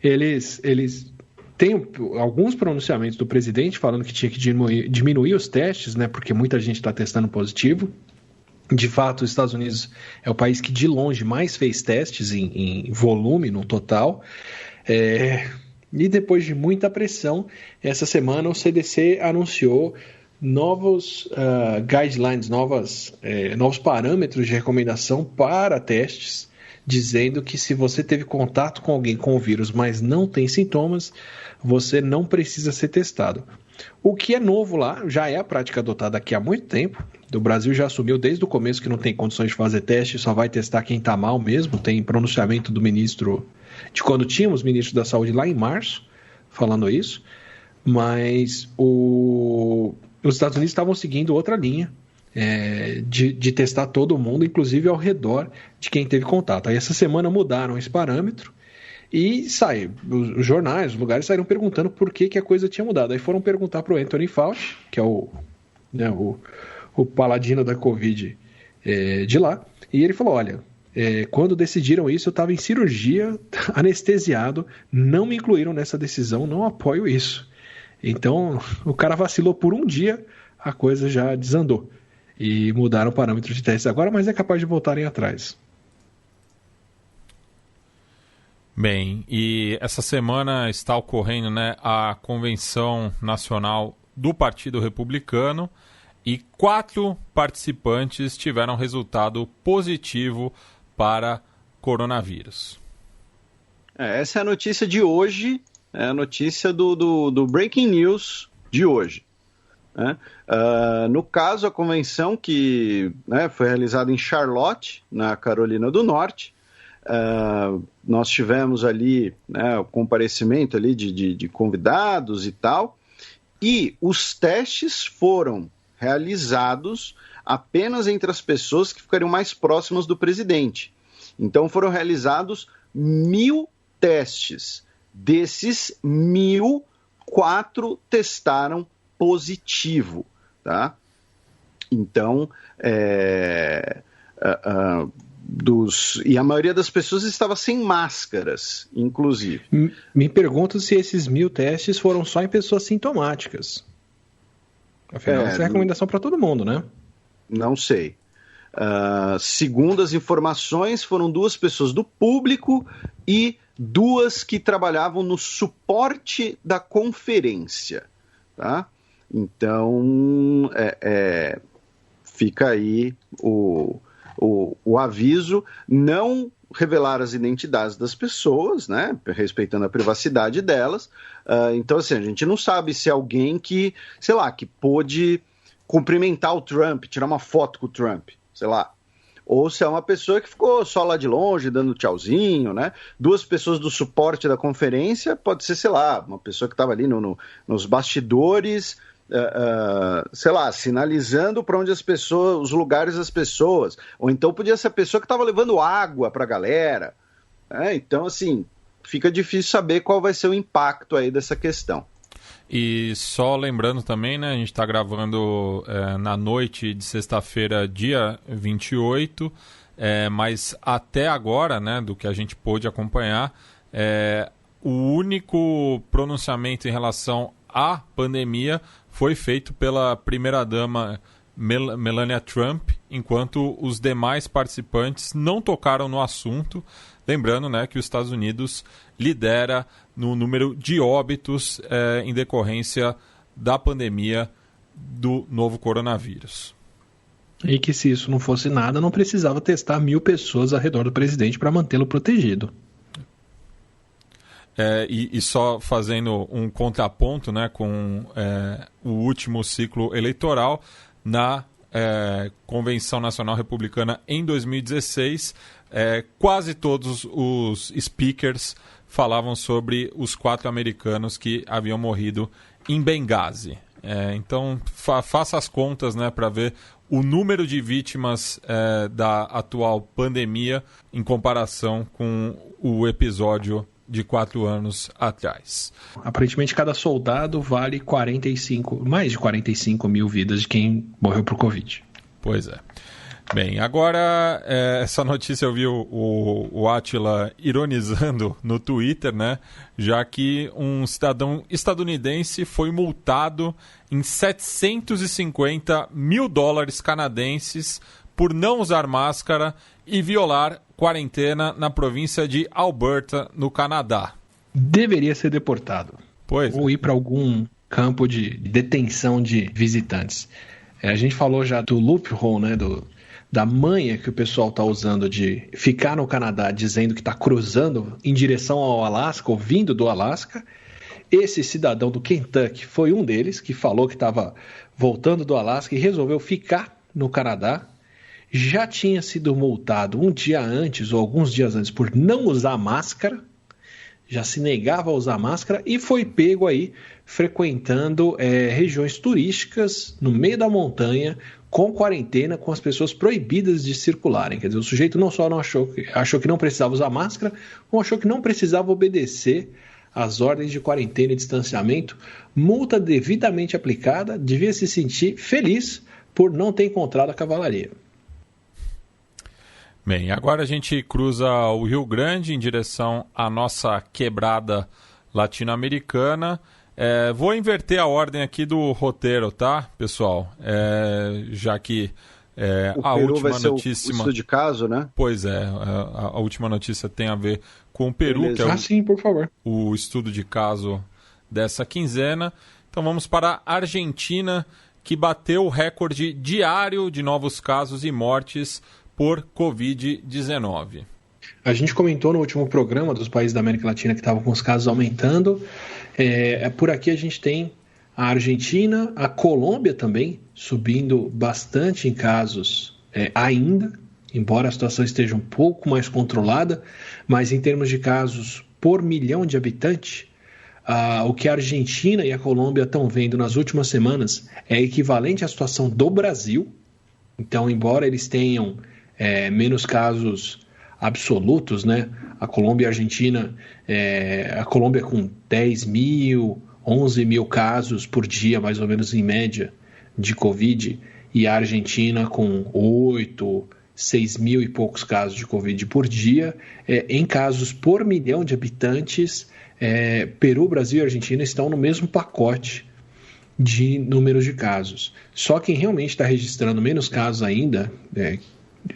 Eles têm alguns pronunciamentos do presidente falando que tinha que diminuir os testes, né, porque muita gente está testando positivo. De fato, os Estados Unidos é o país que de longe mais fez testes em volume no total. E depois de muita pressão, essa semana o CDC anunciou novos guidelines, novos parâmetros de recomendação para testes, dizendo que se você teve contato com alguém com o vírus, mas não tem sintomas, você não precisa ser testado. O que é novo lá, já é a prática adotada aqui há muito tempo. O Brasil já assumiu desde o começo que não tem condições de fazer teste, só vai testar quem está mal mesmo. Tem pronunciamento do ministro, de quando tínhamos ministro da Saúde lá em março, falando isso. Mas os Estados Unidos estavam seguindo outra linha de testar todo mundo, inclusive ao redor de quem teve contato. Aí essa semana mudaram esse parâmetro e os jornais, os lugares saíram perguntando por que a coisa tinha mudado. Aí foram perguntar para o Anthony Fauci, que é o paladino da Covid de lá, e ele falou, olha, quando decidiram isso eu estava em cirurgia, anestesiado, não me incluíram nessa decisão, não apoio isso. Então o cara vacilou por um dia, a coisa já desandou e mudaram o parâmetro de teste agora, mas é capaz de voltarem atrás. Bem, e essa semana está ocorrendo, né, a Convenção Nacional do Partido Republicano e 4 participantes tiveram resultado positivo para coronavírus. Essa é a notícia de hoje, É a notícia do Breaking News de hoje. Né? No caso, a convenção que, né, foi realizada em Charlotte, na Carolina do Norte, nós tivemos ali, né, o comparecimento ali de convidados e tal, e os testes foram realizados apenas entre as pessoas que ficariam mais próximas do presidente. Então foram realizados 1.000 testes. Desses 1.000, 4 testaram positivo, tá? Então, e a maioria das pessoas estava sem máscaras, inclusive. Me pergunto se esses 1.000 testes foram só em pessoas sintomáticas. Afinal, essa é a recomendação para todo mundo, né? Não sei. Segundo as informações, foram 2 pessoas do público e 2 que trabalhavam no suporte da conferência, tá? Então, fica aí o aviso, não revelar as identidades das pessoas, né, respeitando a privacidade delas. Então, assim, a gente não sabe se é alguém que, sei lá, que pôde cumprimentar o Trump, tirar uma foto com o Trump, sei lá. Ou se é uma pessoa que ficou só lá de longe, dando tchauzinho, né? 2 pessoas do suporte da conferência, pode ser, sei lá, uma pessoa que estava ali nos bastidores, sei lá, sinalizando para onde as pessoas, os lugares das pessoas. Ou então podia ser a pessoa que estava levando água para a galera. Então, assim, fica difícil saber qual vai ser o impacto aí dessa questão. E só lembrando também, né, a gente está gravando na noite de sexta-feira, dia 28, mas até agora, né, do que a gente pôde acompanhar, o único pronunciamento em relação à pandemia foi feito pela primeira-dama Melania Trump, enquanto os demais participantes não tocaram no assunto. Lembrando, né, que os Estados Unidos lidera no número de óbitos em decorrência da pandemia do novo coronavírus. E que se isso não fosse nada, não precisava testar 1.000 pessoas ao redor do presidente para mantê-lo protegido. E só fazendo um contraponto, né, com o último ciclo eleitoral, na Convenção Nacional Republicana em 2016, quase todos os speakers falavam sobre os 4 americanos que haviam morrido em Benghazi. Então, faça as contas, né, para ver o número de vítimas da atual pandemia em comparação com o episódio de 4 anos atrás. Aparentemente, cada soldado vale mais de 45 mil vidas de quem morreu por Covid. Pois é. Bem, agora essa notícia eu vi o Átila ironizando no Twitter, né? Já que um cidadão estadunidense foi multado em $750 mil canadenses por não usar máscara e violar quarentena na província de Alberta, no Canadá. Deveria ser deportado. Ou ir para algum campo de detenção de visitantes. A gente falou já do loophole, né, da manha que o pessoal está usando de ficar no Canadá dizendo que está cruzando em direção ao Alasca, ou vindo do Alasca. Esse cidadão do Kentucky foi um deles, que falou que estava voltando do Alasca e resolveu ficar no Canadá. Já tinha sido multado um dia antes ou alguns dias antes por não usar máscara, já se negava a usar máscara e foi pego aí frequentando regiões turísticas no meio da montanha, com quarentena, com as pessoas proibidas de circularem. Quer dizer, o sujeito não só não achou que não precisava usar máscara, como achou que não precisava obedecer às ordens de quarentena e distanciamento. Multa devidamente aplicada, devia se sentir feliz por não ter encontrado a cavalaria. Bem, agora a gente cruza o Rio Grande em direção à nossa quebrada latino-americana. Vou inverter a ordem aqui do roteiro, tá, pessoal? Já que a Peru última vai ser notícia... o estudo de caso, né? Pois é, a última notícia tem a ver com o Peru, Beleza. que é sim, por favor. o estudo de caso dessa quinzena. Então vamos para a Argentina, que bateu o recorde diário de novos casos e mortes por Covid-19. A gente comentou no último programa dos países da América Latina que estavam com os casos aumentando. Por aqui a gente tem a Argentina, a Colômbia também subindo bastante em casos ainda, embora a situação esteja um pouco mais controlada, mas em termos de casos por milhão de habitantes, o que a Argentina e a Colômbia estão vendo nas últimas semanas é equivalente à situação do Brasil. Então, embora eles tenham menos casos absolutos, né? A Colômbia e a Argentina, a Colômbia com 10 mil, 11 mil casos por dia, mais ou menos em média, de Covid, e a Argentina com 8, 6 mil e poucos casos de Covid por dia. Em casos por milhão de habitantes, Peru, Brasil e Argentina estão no mesmo pacote de números de casos. Só quem realmente está registrando menos casos ainda,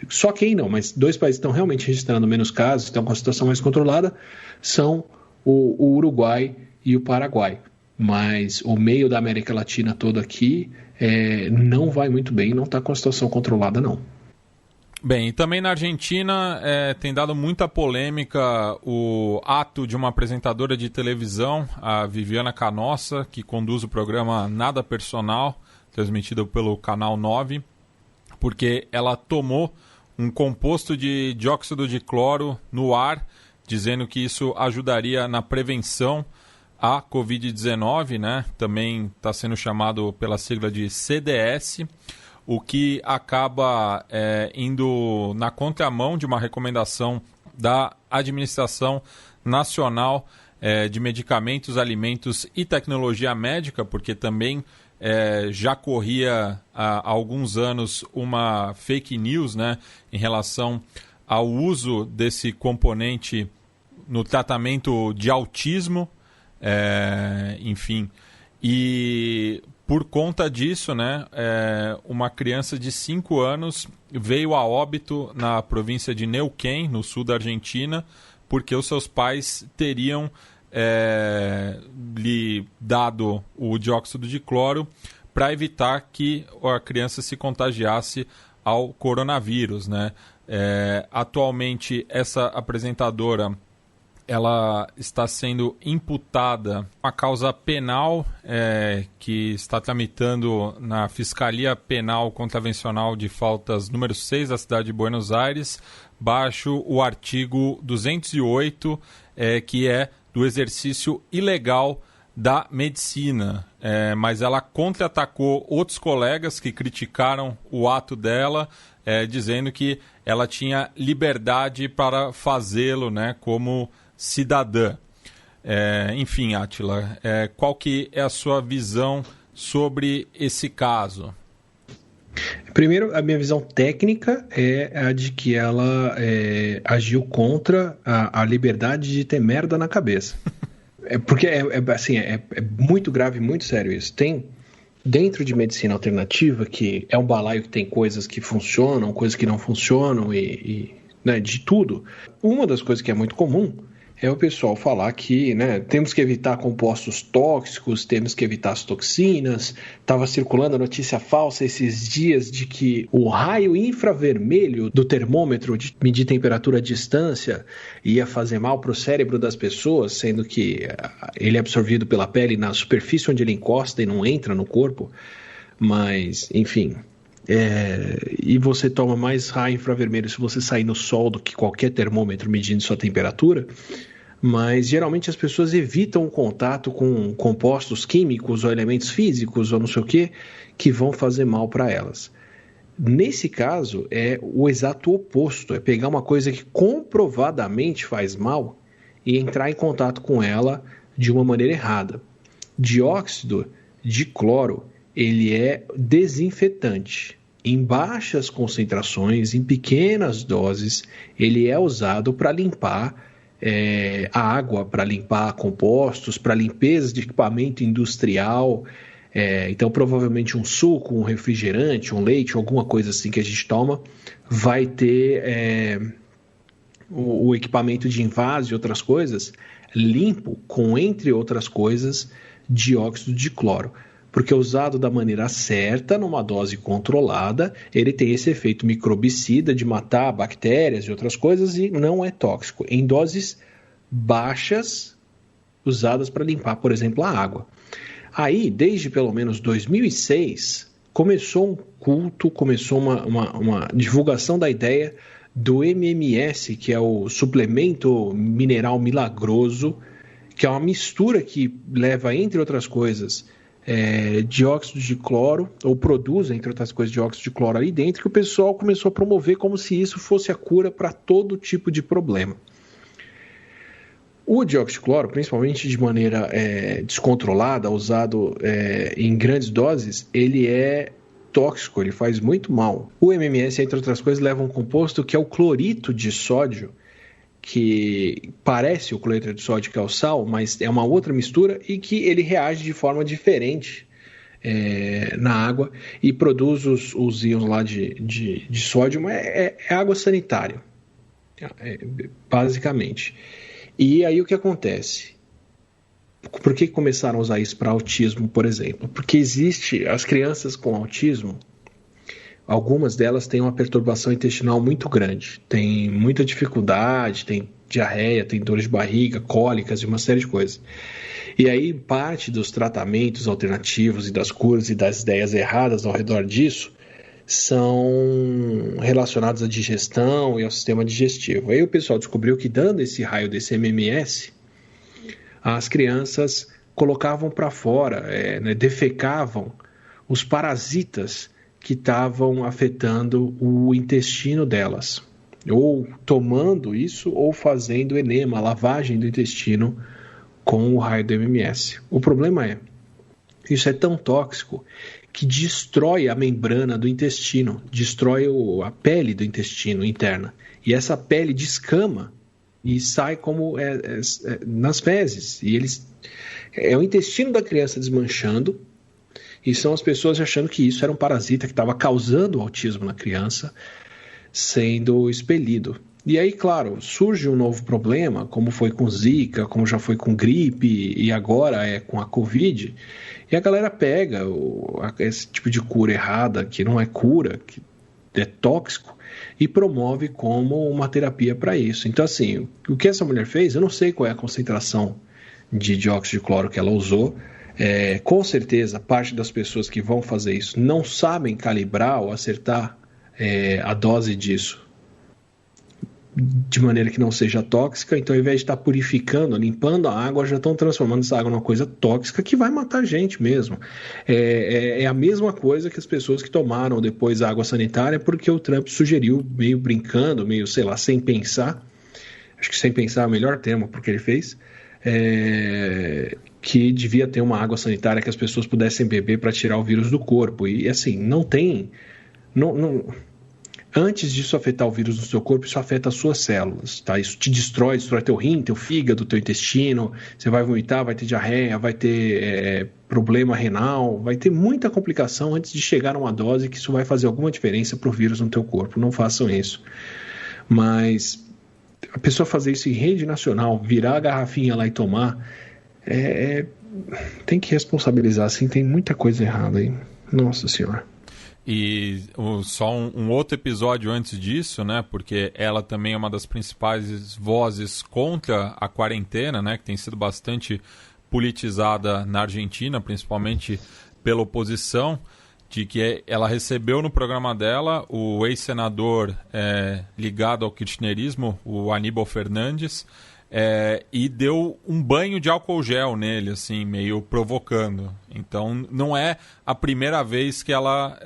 só quem não, mas 2 países estão realmente registrando menos casos, estão com a situação mais controlada, são o Uruguai e o Paraguai. Mas o meio da América Latina todo aqui não vai muito bem, não está com a situação controlada, não. Bem, e também na Argentina tem dado muita polêmica o ato de uma apresentadora de televisão, a Viviana Canossa, que conduz o programa Nada Personal, transmitido pelo Canal 9, porque ela tomou um composto de dióxido de cloro no ar, dizendo que isso ajudaria na prevenção à Covid-19, né? Também está sendo chamado pela sigla de CDS, o que acaba indo na contramão de uma recomendação da Administração Nacional de Medicamentos, Alimentos e Tecnologia Médica, porque também já corria há alguns anos uma fake news, né, em relação ao uso desse componente no tratamento de autismo, enfim. E por conta disso, né, uma criança de 5 anos veio a óbito na província de Neuquén, no sul da Argentina, porque os seus pais teriam lhe dado o dióxido de cloro para evitar que a criança se contagiasse ao coronavírus, né? Atualmente, essa apresentadora ela está sendo imputada uma causa penal que está tramitando na Fiscalia Penal Contravencional de Faltas número 6 da cidade de Buenos Aires, baixo o artigo 208, que é do exercício ilegal da medicina. Mas ela contra-atacou outros colegas que criticaram o ato dela, dizendo que ela tinha liberdade para fazê-lo, né, como cidadã. Enfim, Átila, qual que é a sua visão sobre esse caso? Primeiro, a minha visão técnica é a de que ela agiu contra a liberdade de ter merda na cabeça. Porque assim, é muito grave, muito sério isso. Tem dentro de medicina alternativa, que é um balaio que tem coisas que funcionam, coisas que não funcionam e né, de tudo. Uma das coisas que é muito comum é o pessoal falar que, né, temos que evitar compostos tóxicos, temos que evitar as toxinas. Estava circulando a notícia falsa esses dias de que o raio infravermelho do termômetro de medir temperatura à distância ia fazer mal para o cérebro das pessoas, sendo que ele é absorvido pela pele na superfície onde ele encosta e não entra no corpo. Mas, enfim... e você toma mais raio infravermelho se você sair no sol do que qualquer termômetro medindo sua temperatura, mas geralmente as pessoas evitam o contato com compostos químicos ou elementos físicos ou não sei o que vão fazer mal para elas. Nesse caso é o exato oposto, é pegar uma coisa que comprovadamente faz mal e entrar em contato com ela de uma maneira errada. Dióxido de cloro, ele é desinfetante. Em baixas concentrações, em pequenas doses, ele é usado para limpar a água, para limpar compostos, para limpeza de equipamento industrial. Então, provavelmente um suco, um refrigerante, um leite, alguma coisa assim que a gente toma, vai ter o equipamento de invase e outras coisas limpo com, entre outras coisas, dióxido de cloro. porque usado da maneira certa, numa dose controlada, ele tem esse efeito microbicida de matar bactérias e outras coisas e não é tóxico. Em doses baixas, usadas para limpar, por exemplo, a água. Aí, desde pelo menos 2006, começou um culto, começou uma divulgação da ideia do MMS, que é o suplemento mineral milagroso, que é uma mistura que leva, entre outras coisas, dióxido de cloro, ou produz, entre outras coisas, dióxido de cloro ali dentro, que o pessoal começou a promover como se isso fosse a cura para todo tipo de problema. O dióxido de cloro, principalmente de maneira descontrolada, usado em grandes doses, ele é tóxico, ele faz muito mal. O MMS, entre outras coisas, leva um composto que é o cloreto de sódio, que parece o cloreto de sódio, que é o sal, mas é uma outra mistura e que ele reage de forma diferente na água e produz os íons lá de sódio. É água sanitária, basicamente. E aí o que acontece? Por que começaram a usar isso para autismo, por exemplo? Porque as crianças com autismo, algumas delas têm uma perturbação intestinal muito grande, tem muita dificuldade, tem diarreia, tem dores de barriga, cólicas e uma série de coisas. E aí parte dos tratamentos alternativos e das curas e das ideias erradas ao redor disso são relacionados à digestão e ao sistema digestivo. Aí o pessoal descobriu que dando esse raio desse MMS, as crianças colocavam para fora, defecavam os parasitas que estavam afetando o intestino delas, ou tomando isso, ou fazendo enema, lavagem do intestino com o raio do MMS. O problema isso é tão tóxico que destrói a membrana do intestino, destrói a pele do intestino interna, e essa pele descama e sai como nas fezes, e é o intestino da criança desmanchando, e são as pessoas achando que isso era um parasita que estava causando autismo na criança, sendo expelido. E aí, claro, surge um novo problema, como foi com Zika, como já foi com gripe, e agora com a Covid, e a galera pega esse tipo de cura errada, que não é cura, que é tóxico, e promove como uma terapia para isso. Então, assim, o que essa mulher fez, eu não sei qual é a concentração de dióxido de cloro que ela usou. Com certeza, parte das pessoas que vão fazer isso não sabem calibrar ou acertar a dose disso de maneira que não seja tóxica. Então, ao invés de estar purificando, limpando a água, já estão transformando essa água numa coisa tóxica que vai matar a gente mesmo. É a mesma coisa que as pessoas que tomaram depois a água sanitária porque o Trump sugeriu, meio brincando, meio, sei lá, sem pensar, acho que sem pensar é o melhor termo porque ele fez, que devia ter uma água sanitária que as pessoas pudessem beber para tirar o vírus do corpo. E assim, não tem... Antes disso afetar o vírus no seu corpo, isso afeta as suas células, tá? Isso te destrói teu rim, teu fígado, teu intestino, você vai vomitar, vai ter diarreia, vai ter problema renal, vai ter muita complicação antes de chegar a uma dose que isso vai fazer alguma diferença para o vírus no teu corpo. Não façam isso. Mas a pessoa fazer isso em rede nacional, virar a garrafinha lá e tomar, tem que responsabilizar, assim, tem muita coisa errada aí. Nossa Senhora. E só um outro episódio antes disso, né? Porque ela também é uma das principais vozes contra a quarentena, né? Que tem sido bastante politizada na Argentina, principalmente pela oposição, de que ela recebeu no programa dela o ex-senador ligado ao kirchnerismo, o Aníbal Fernandes, e deu um banho de álcool gel nele, assim, meio provocando. Então, não é a primeira vez que ela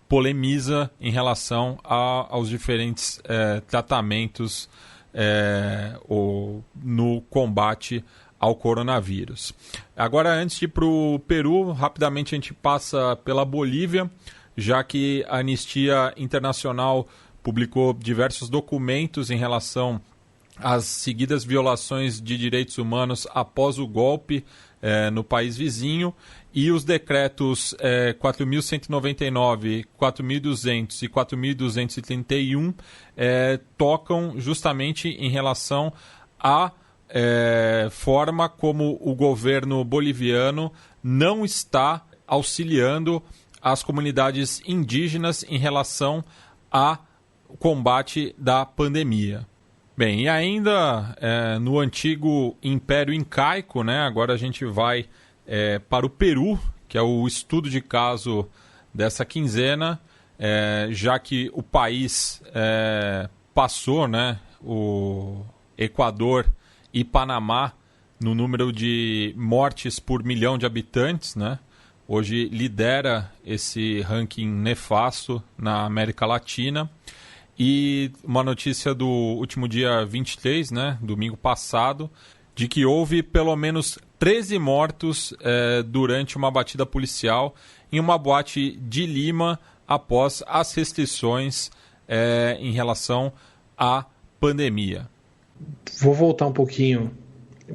polemiza em relação aos diferentes tratamentos no combate ao coronavírus. Agora, antes de ir para o Peru, rapidamente a gente passa pela Bolívia, já que a Anistia Internacional publicou diversos documentos em relação as seguidas violações de direitos humanos após o golpe no país vizinho, e os decretos 4.199, 4.200 e 4.231 tocam justamente em relação a forma como o governo boliviano não está auxiliando as comunidades indígenas em relação ao combate da pandemia. Bem, e ainda no antigo Império Incaico, né, agora a gente vai para o Peru, que é o estudo de caso dessa quinzena, já que o país passou, né, o Equador e Panamá no número de mortes por milhão de habitantes, né? Hoje lidera esse ranking nefasto na América Latina. E uma notícia do último dia 23, né, domingo passado, de que houve pelo menos 13 mortos durante uma batida policial em uma boate de Lima após as restrições em relação à pandemia. Vou voltar um pouquinho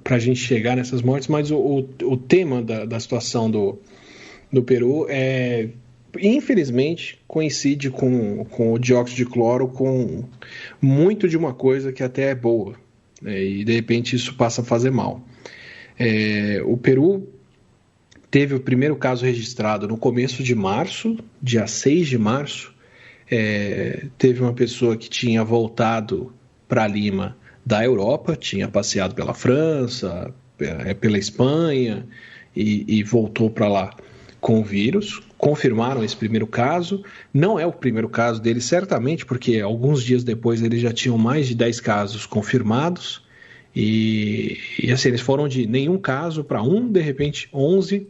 para a gente chegar nessas mortes, mas o tema da situação do Peru infelizmente coincide com o dióxido de cloro, com muito de uma coisa que até é boa, né? E de repente isso passa a fazer mal. O Peru teve o primeiro caso registrado no começo de março, dia 6 de março. Teve uma pessoa que tinha voltado para Lima da Europa, tinha passeado pela França, pela Espanha e voltou para lá com o vírus. Confirmaram esse primeiro caso. Não é o primeiro caso dele, certamente, porque alguns dias depois eles já tinham mais de 10 casos confirmados. E assim, eles foram de nenhum caso para de repente 11,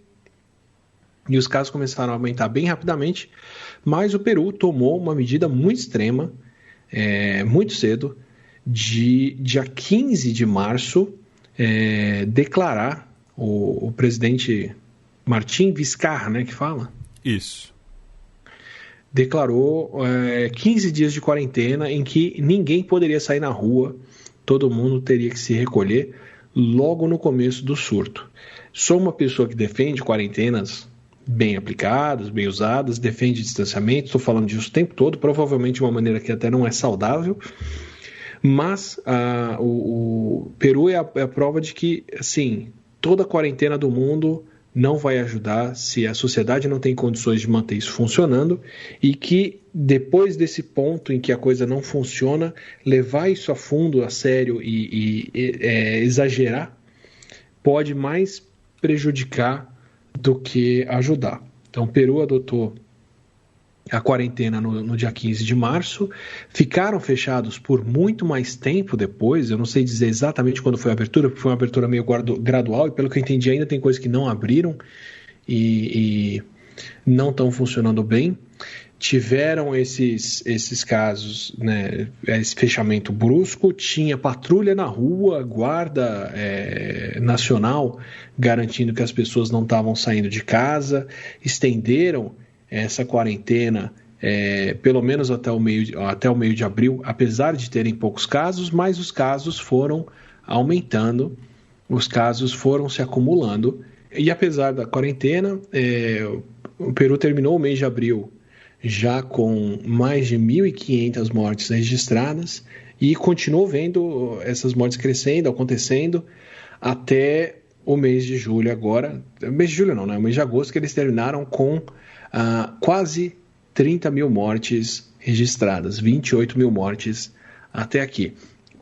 e os casos começaram a aumentar bem rapidamente. Mas o Peru tomou uma medida muito extrema, muito cedo, de dia 15 de março, declarar o presidente Martín Vizcarra, né, que fala? Isso. Declarou 15 dias de quarentena em que ninguém poderia sair na rua, todo mundo teria que se recolher logo no começo do surto. Sou uma pessoa que defende quarentenas bem aplicadas, bem usadas, defende distanciamento, estou falando disso o tempo todo, provavelmente de uma maneira que até não é saudável, mas o Peru é a prova de que, assim, toda quarentena do mundo não vai ajudar se a sociedade não tem condições de manter isso funcionando, e que depois desse ponto em que a coisa não funciona, levar isso a fundo, a sério e exagerar, pode mais prejudicar do que ajudar. Então, o Peru adotou a quarentena no dia 15 de março, ficaram fechados por muito mais tempo depois. Eu não sei dizer exatamente quando foi a abertura, porque foi uma abertura meio gradual, e pelo que eu entendi ainda tem coisas que não abriram e não estão funcionando bem. Tiveram esses casos, né, esse fechamento brusco, tinha patrulha na rua, guarda nacional garantindo que as pessoas não estavam saindo de casa, estenderam essa quarentena pelo menos até o meio de abril, apesar de terem poucos casos, mas os casos foram aumentando, os casos foram se acumulando, e apesar da quarentena, o Peru terminou o mês de abril já com mais de 1.500 mortes registradas e continuou vendo essas mortes crescendo, acontecendo até o mês de julho agora. Mês de julho não, né? O mês de agosto, que eles terminaram com quase 30 mil mortes registradas, 28 mil mortes até aqui.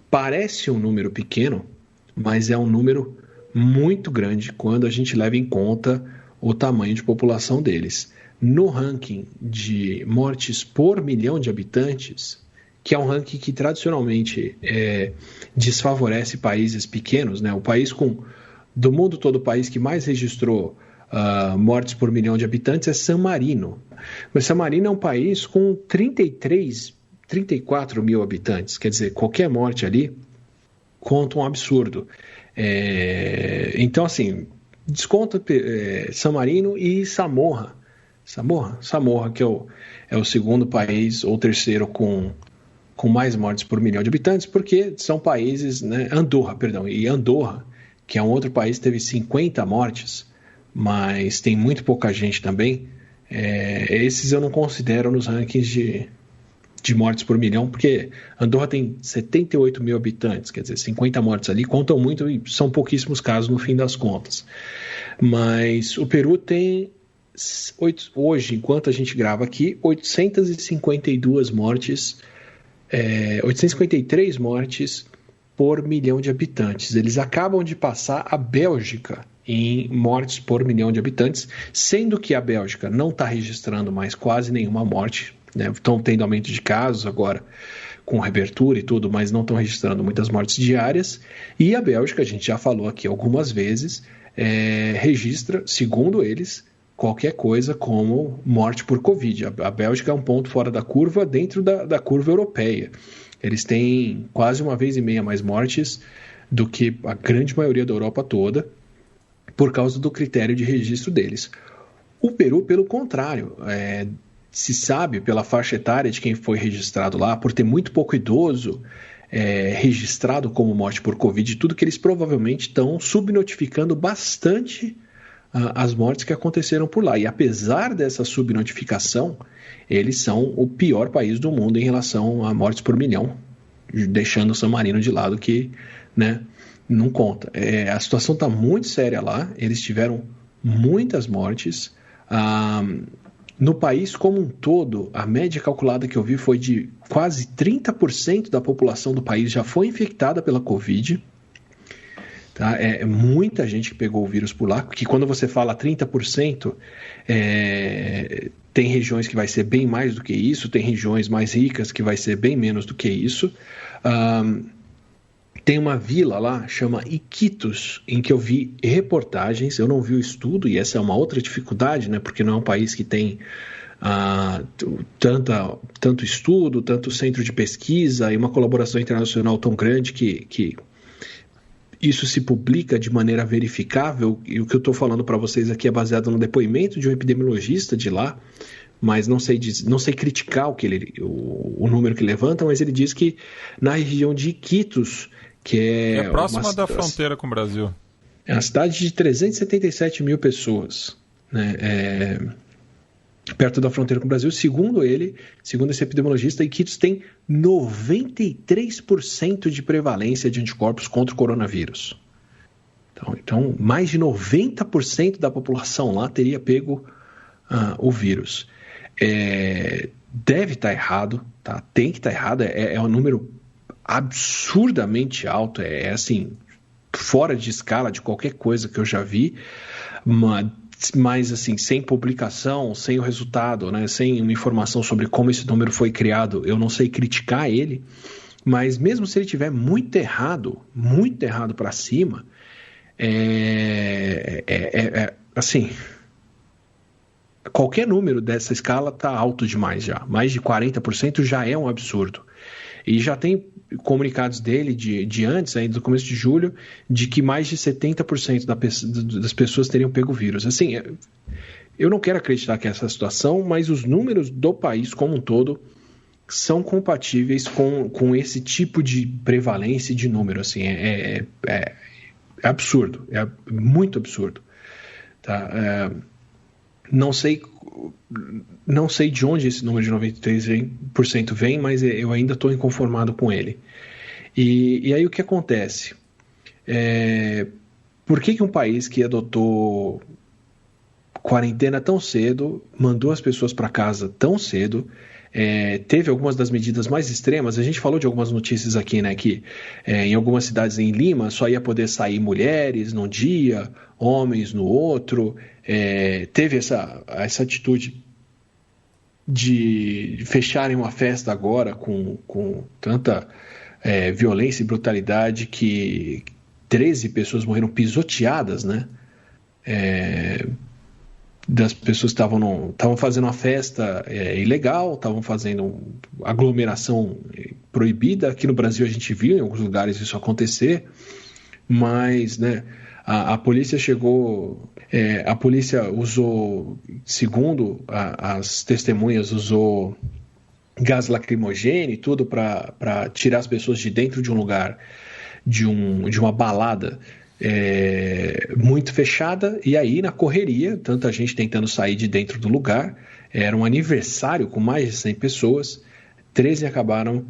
Parece um número pequeno, mas é um número muito grande quando a gente leva em conta o tamanho de população deles. No ranking de mortes por milhão de habitantes, que é um ranking que tradicionalmente desfavorece países pequenos, né? O país do mundo todo, o país que mais registrou mortes por milhão de habitantes é San Marino. Mas San Marino é um país com 34 mil habitantes, quer dizer, qualquer morte ali conta um absurdo. Então, assim, desconta San Marino e Samoa, que é o segundo país, ou terceiro, com mais mortes por milhão de habitantes, porque são países, né? Andorra, que é um outro país, teve 50 mortes, mas tem muito pouca gente também. Esses eu não considero nos rankings de mortes por milhão, porque Andorra tem 78 mil habitantes, quer dizer, 50 mortes ali contam muito e são pouquíssimos casos no fim das contas. Mas o Peru tem, hoje, enquanto a gente grava aqui, 852 mortes, 853 mortes por milhão de habitantes. Eles acabam de passar a Bélgica em mortes por milhão de habitantes, sendo que a Bélgica não está registrando mais quase nenhuma morte, né? Estão tendo aumento de casos agora com reabertura e tudo, mas não estão registrando muitas mortes diárias. E a Bélgica, a gente já falou aqui algumas vezes, registra, segundo eles, qualquer coisa como morte por Covid. A Bélgica é um ponto fora da curva dentro da curva europeia. Eles têm quase 1,5 vezes mais mortes do que a grande maioria da Europa toda, por causa do critério de registro deles. O Peru, pelo contrário, se sabe pela faixa etária de quem foi registrado lá, por ter muito pouco idoso registrado como morte por Covid, tudo que eles provavelmente estão subnotificando bastante as mortes que aconteceram por lá. E apesar dessa subnotificação, eles são o pior país do mundo em relação a mortes por milhão, deixando o San Marino de lado que, né, não conta. A situação está muito séria lá, eles tiveram muitas mortes. No país como um todo, a média calculada que eu vi foi de quase 30% da população do país já foi infectada pela Covid. Tá? É muita gente que pegou o vírus por lá, que quando você fala 30%, tem regiões que vai ser bem mais do que isso, tem regiões mais ricas que vai ser bem menos do que isso. Tem uma vila lá, chama Iquitos, em que eu vi reportagens, eu não vi o estudo, e essa é uma outra dificuldade, né, porque não é um país que tem tanto estudo, tanto centro de pesquisa e uma colaboração internacional tão grande que isso se publica de maneira verificável, e o que eu estou falando para vocês aqui é baseado no depoimento de um epidemiologista de lá, mas não sei criticar o número que levanta, mas ele diz que na região de Iquitos, que é próxima da fronteira com o Brasil. É uma cidade de 377 mil pessoas, né? Perto da fronteira com o Brasil. Segundo esse epidemiologista, Iquitos tem 93% de prevalência de anticorpos contra o coronavírus. Então mais de 90% da população lá teria pego o vírus. Deve estar errado, tá? Tem que estar errado, é um número absurdamente alto, assim, fora de escala de qualquer coisa que eu já vi, mas assim, sem publicação, sem o resultado, né, sem uma informação sobre como esse número foi criado, eu não sei criticar ele, mas mesmo se ele tiver muito errado para cima, assim, qualquer número dessa escala está alto demais já, mais de 40% já é um absurdo. E já tem comunicados dele de antes, ainda do começo de julho, de que mais de 70% das pessoas teriam pego o vírus. Assim, eu não quero acreditar que é essa situação, mas os números do país como um todo são compatíveis com esse tipo de prevalência de número. Assim, é absurdo, é muito absurdo. Tá? Não sei de onde esse número de 93% vem, mas eu ainda estou inconformado com ele. E aí o que acontece? Por que um país que adotou quarentena tão cedo, mandou as pessoas para casa tão cedo, teve algumas das medidas mais extremas? A gente falou de algumas notícias aqui, né, que em algumas cidades em Lima só ia poder sair mulheres num dia, homens no outro. Teve essa atitude de fecharem uma festa agora com tanta violência e brutalidade que 13 pessoas morreram pisoteadas, né? Das pessoas que estavam fazendo uma festa ilegal, estavam fazendo aglomeração proibida. Aqui no Brasil a gente viu em alguns lugares isso acontecer, mas, né, a polícia chegou... a polícia usou, segundo as testemunhas, usou gás lacrimogêneo e tudo para tirar as pessoas de dentro de um lugar, de uma balada muito fechada, e aí na correria, tanta gente tentando sair de dentro do lugar, era um aniversário com mais de 100 pessoas, 13 acabaram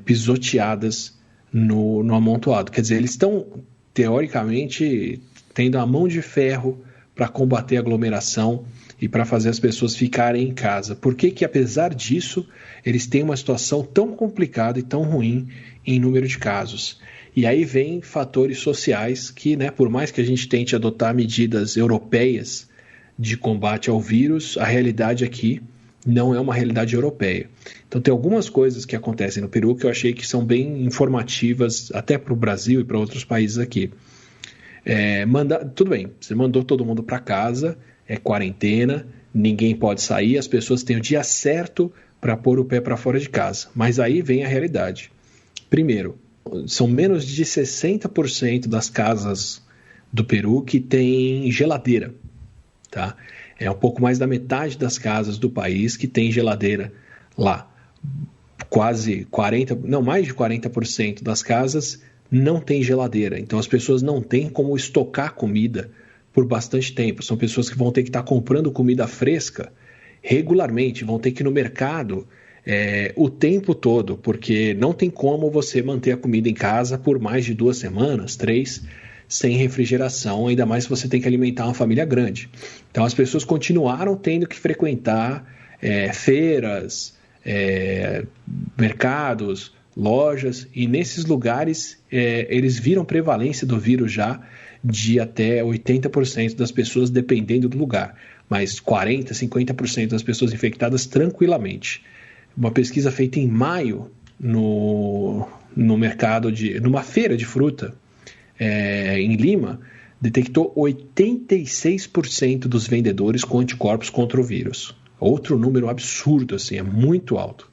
pisoteadas no amontoado. Quer dizer, eles estão, teoricamente, tendo a mão de ferro para combater a aglomeração e para fazer as pessoas ficarem em casa. Por que, apesar disso, eles têm uma situação tão complicada e tão ruim em número de casos? E aí vem fatores sociais que, né, por mais que a gente tente adotar medidas europeias de combate ao vírus, a realidade aqui não é uma realidade europeia. Então tem algumas coisas que acontecem no Peru que eu achei que são bem informativas até para o Brasil e para outros países aqui. Tudo bem, você mandou todo mundo para casa, é quarentena, ninguém pode sair, as pessoas têm o dia certo para pôr o pé para fora de casa. Mas aí vem a realidade. Primeiro, são menos de 60% das casas do Peru que tem geladeira, tá? É um pouco mais da metade das casas do país que tem geladeira lá. Mais de 40% das casas não tem geladeira. Então as pessoas não têm como estocar comida por bastante tempo. São pessoas que vão ter que estar comprando comida fresca regularmente, vão ter que ir no mercado o tempo todo, porque não tem como você manter a comida em casa por mais de 2 semanas, 3, sem refrigeração, ainda mais se você tem que alimentar uma família grande. Então as pessoas continuaram tendo que frequentar feiras, mercados, lojas, e nesses lugares eles viram prevalência do vírus já de até 80% das pessoas, dependendo do lugar, mas 40%, 50% das pessoas infectadas tranquilamente. Uma pesquisa feita em maio no mercado numa feira de fruta em Lima, detectou 86% dos vendedores com anticorpos contra o vírus. Outro número absurdo, assim, é muito alto.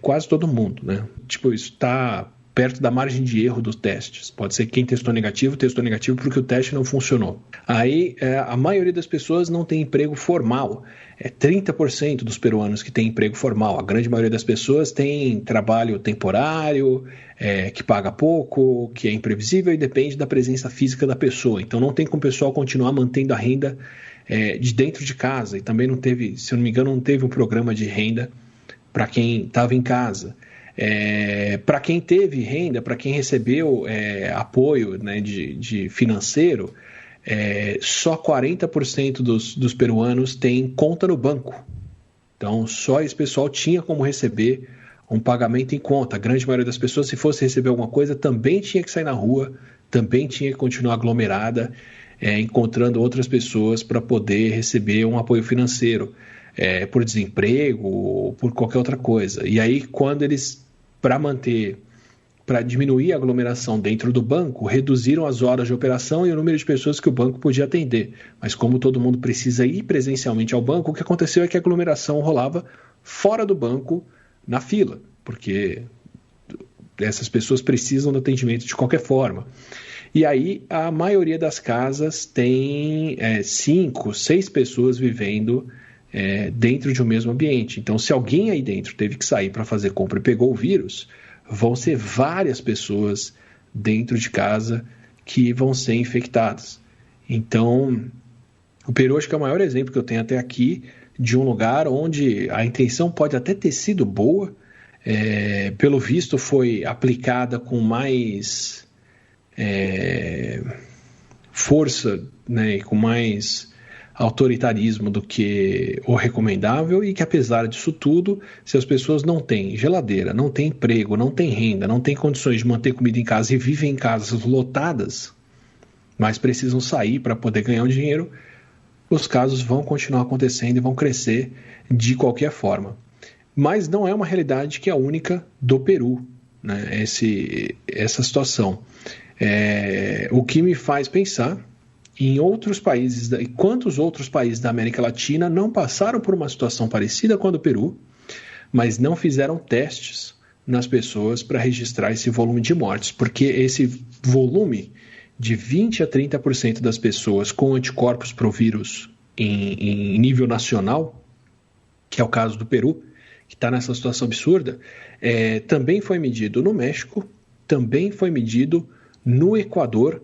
Quase todo mundo, né? Tipo, isso está perto da margem de erro dos testes. Pode ser que quem testou negativo porque o teste não funcionou. Aí, a maioria das pessoas não tem emprego formal. 30% dos peruanos que têm emprego formal. A grande maioria das pessoas tem trabalho temporário, que paga pouco, que é imprevisível e depende da presença física da pessoa. Então, não tem como o pessoal continuar mantendo a renda de dentro de casa. E também não teve, se eu não me engano, não teve um programa de renda para quem estava em casa. Para quem teve renda, para quem recebeu apoio, né, de financeiro, só 40% dos peruanos têm conta no banco. Então, só esse pessoal tinha como receber um pagamento em conta. A grande maioria das pessoas, se fosse receber alguma coisa, também tinha que sair na rua, também tinha que continuar aglomerada, encontrando outras pessoas para poder receber um apoio financeiro, por desemprego ou por qualquer outra coisa. E aí, quando eles, para diminuir a aglomeração dentro do banco, reduziram as horas de operação e o número de pessoas que o banco podia atender. Mas como todo mundo precisa ir presencialmente ao banco, o que aconteceu é que a aglomeração rolava fora do banco, na fila, porque essas pessoas precisam do atendimento de qualquer forma. E aí a maioria das casas tem 5, 6 pessoas vivendo dentro de um mesmo ambiente. Então, se alguém aí dentro teve que sair para fazer compra e pegou o vírus, vão ser várias pessoas dentro de casa que vão ser infectadas. Então, o Peru acho que é o maior exemplo que eu tenho até aqui de um lugar onde a intenção pode até ter sido boa, pelo visto foi aplicada com mais força, né, e com mais autoritarismo do que o recomendável, e que apesar disso tudo, se as pessoas não têm geladeira, não têm emprego, não têm renda, não têm condições de manter comida em casa e vivem em casas lotadas, mas precisam sair para poder ganhar um dinheiro, os casos vão continuar acontecendo e vão crescer de qualquer forma. Mas não é uma realidade que é única do Peru, né, essa situação. O que me faz pensar em outros países, e quantos outros países da América Latina não passaram por uma situação parecida com a do Peru, mas não fizeram testes nas pessoas para registrar esse volume de mortes, porque esse volume de 20% a 30% das pessoas com anticorpos para o vírus em nível nacional, que é o caso do Peru, que está nessa situação absurda, também foi medido no México, também foi medido no Equador,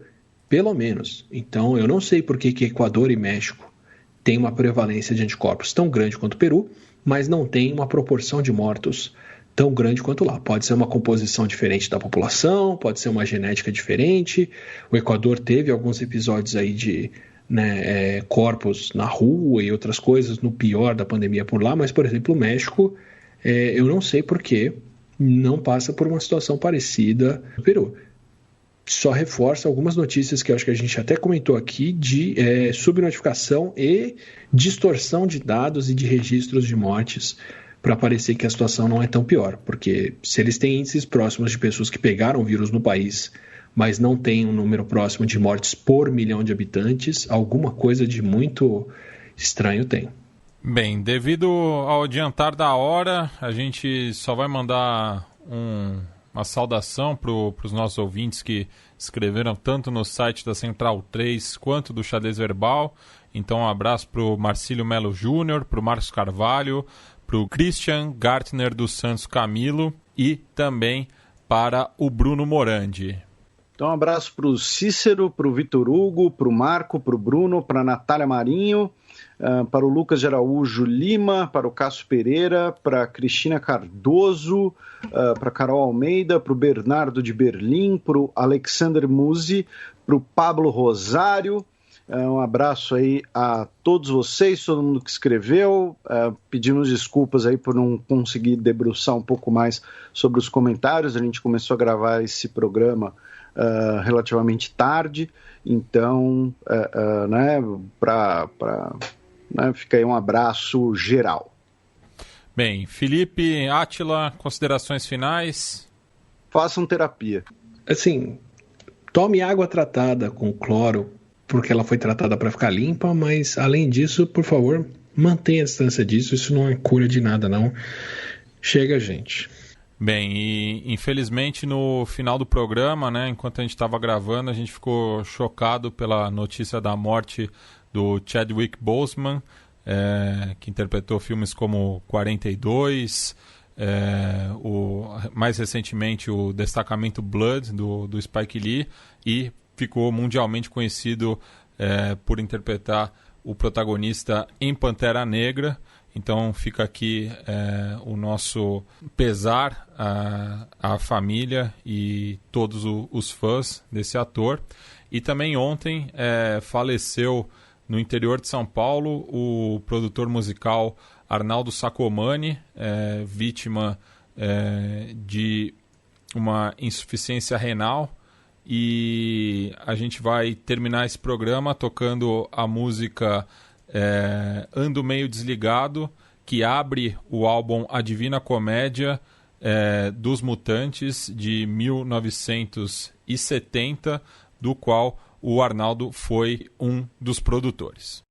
pelo menos. Então, eu não sei por que Equador e México têm uma prevalência de anticorpos tão grande quanto o Peru, mas não tem uma proporção de mortos tão grande quanto lá. Pode ser uma composição diferente da população, pode ser uma genética diferente. O Equador teve alguns episódios aí de corpos na rua e outras coisas no pior da pandemia por lá, mas, por exemplo, o México, eu não sei por que não passa por uma situação parecida no Peru. Só reforça algumas notícias que eu acho que a gente até comentou aqui de subnotificação e distorção de dados e de registros de mortes para parecer que a situação não é tão pior, porque se eles têm índices próximos de pessoas que pegaram o vírus no país, mas não têm um número próximo de mortes por milhão de habitantes, alguma coisa de muito estranho tem. Bem, devido ao adiantar da hora, a gente só vai mandar uma saudação para os nossos ouvintes que escreveram tanto no site da Central 3 quanto do Xadrez Verbal. Então, um abraço para o Marcílio Melo Júnior, para o Marcos Carvalho, para o Christian Gartner dos Santos Camilo e também para o Bruno Morandi. Então, um abraço para o Cícero, para o Vitor Hugo, para o Marco, para o Bruno, para a Natália Marinho, para o Lucas de Araújo Lima, para o Cássio Pereira, para a Cristina Cardoso, para a Carol Almeida, para o Bernardo de Berlim, para o Alexander Musi, para o Pablo Rosário. Um abraço aí a todos vocês, todo mundo que escreveu. Pedimos desculpas aí por não conseguir debruçar um pouco mais sobre os comentários. A gente começou a gravar esse programa relativamente tarde, então fica aí um abraço geral. Bem, Felipe, Átila, considerações finais? Façam terapia. Assim, tome água tratada com cloro, porque ela foi tratada para ficar limpa, mas além disso, por favor, mantenha a distância disso, isso não é cura de nada, não. Chega, gente. Bem, e infelizmente no final do programa, né, enquanto a gente estava gravando, a gente ficou chocado pela notícia da morte do Chadwick Boseman, que interpretou filmes como 42, mais recentemente o Destacamento Blood, do Spike Lee, e ficou mundialmente conhecido por interpretar o protagonista em Pantera Negra. Então fica aqui o nosso pesar à família e todos os fãs desse ator. E também ontem faleceu no interior de São Paulo o produtor musical Arnaldo Sacomani, vítima de uma insuficiência renal. E a gente vai terminar esse programa tocando a música Ando Meio Desligado, que abre o álbum A Divina Comédia dos Mutantes de 1970, do qual o Arnaldo foi um dos produtores.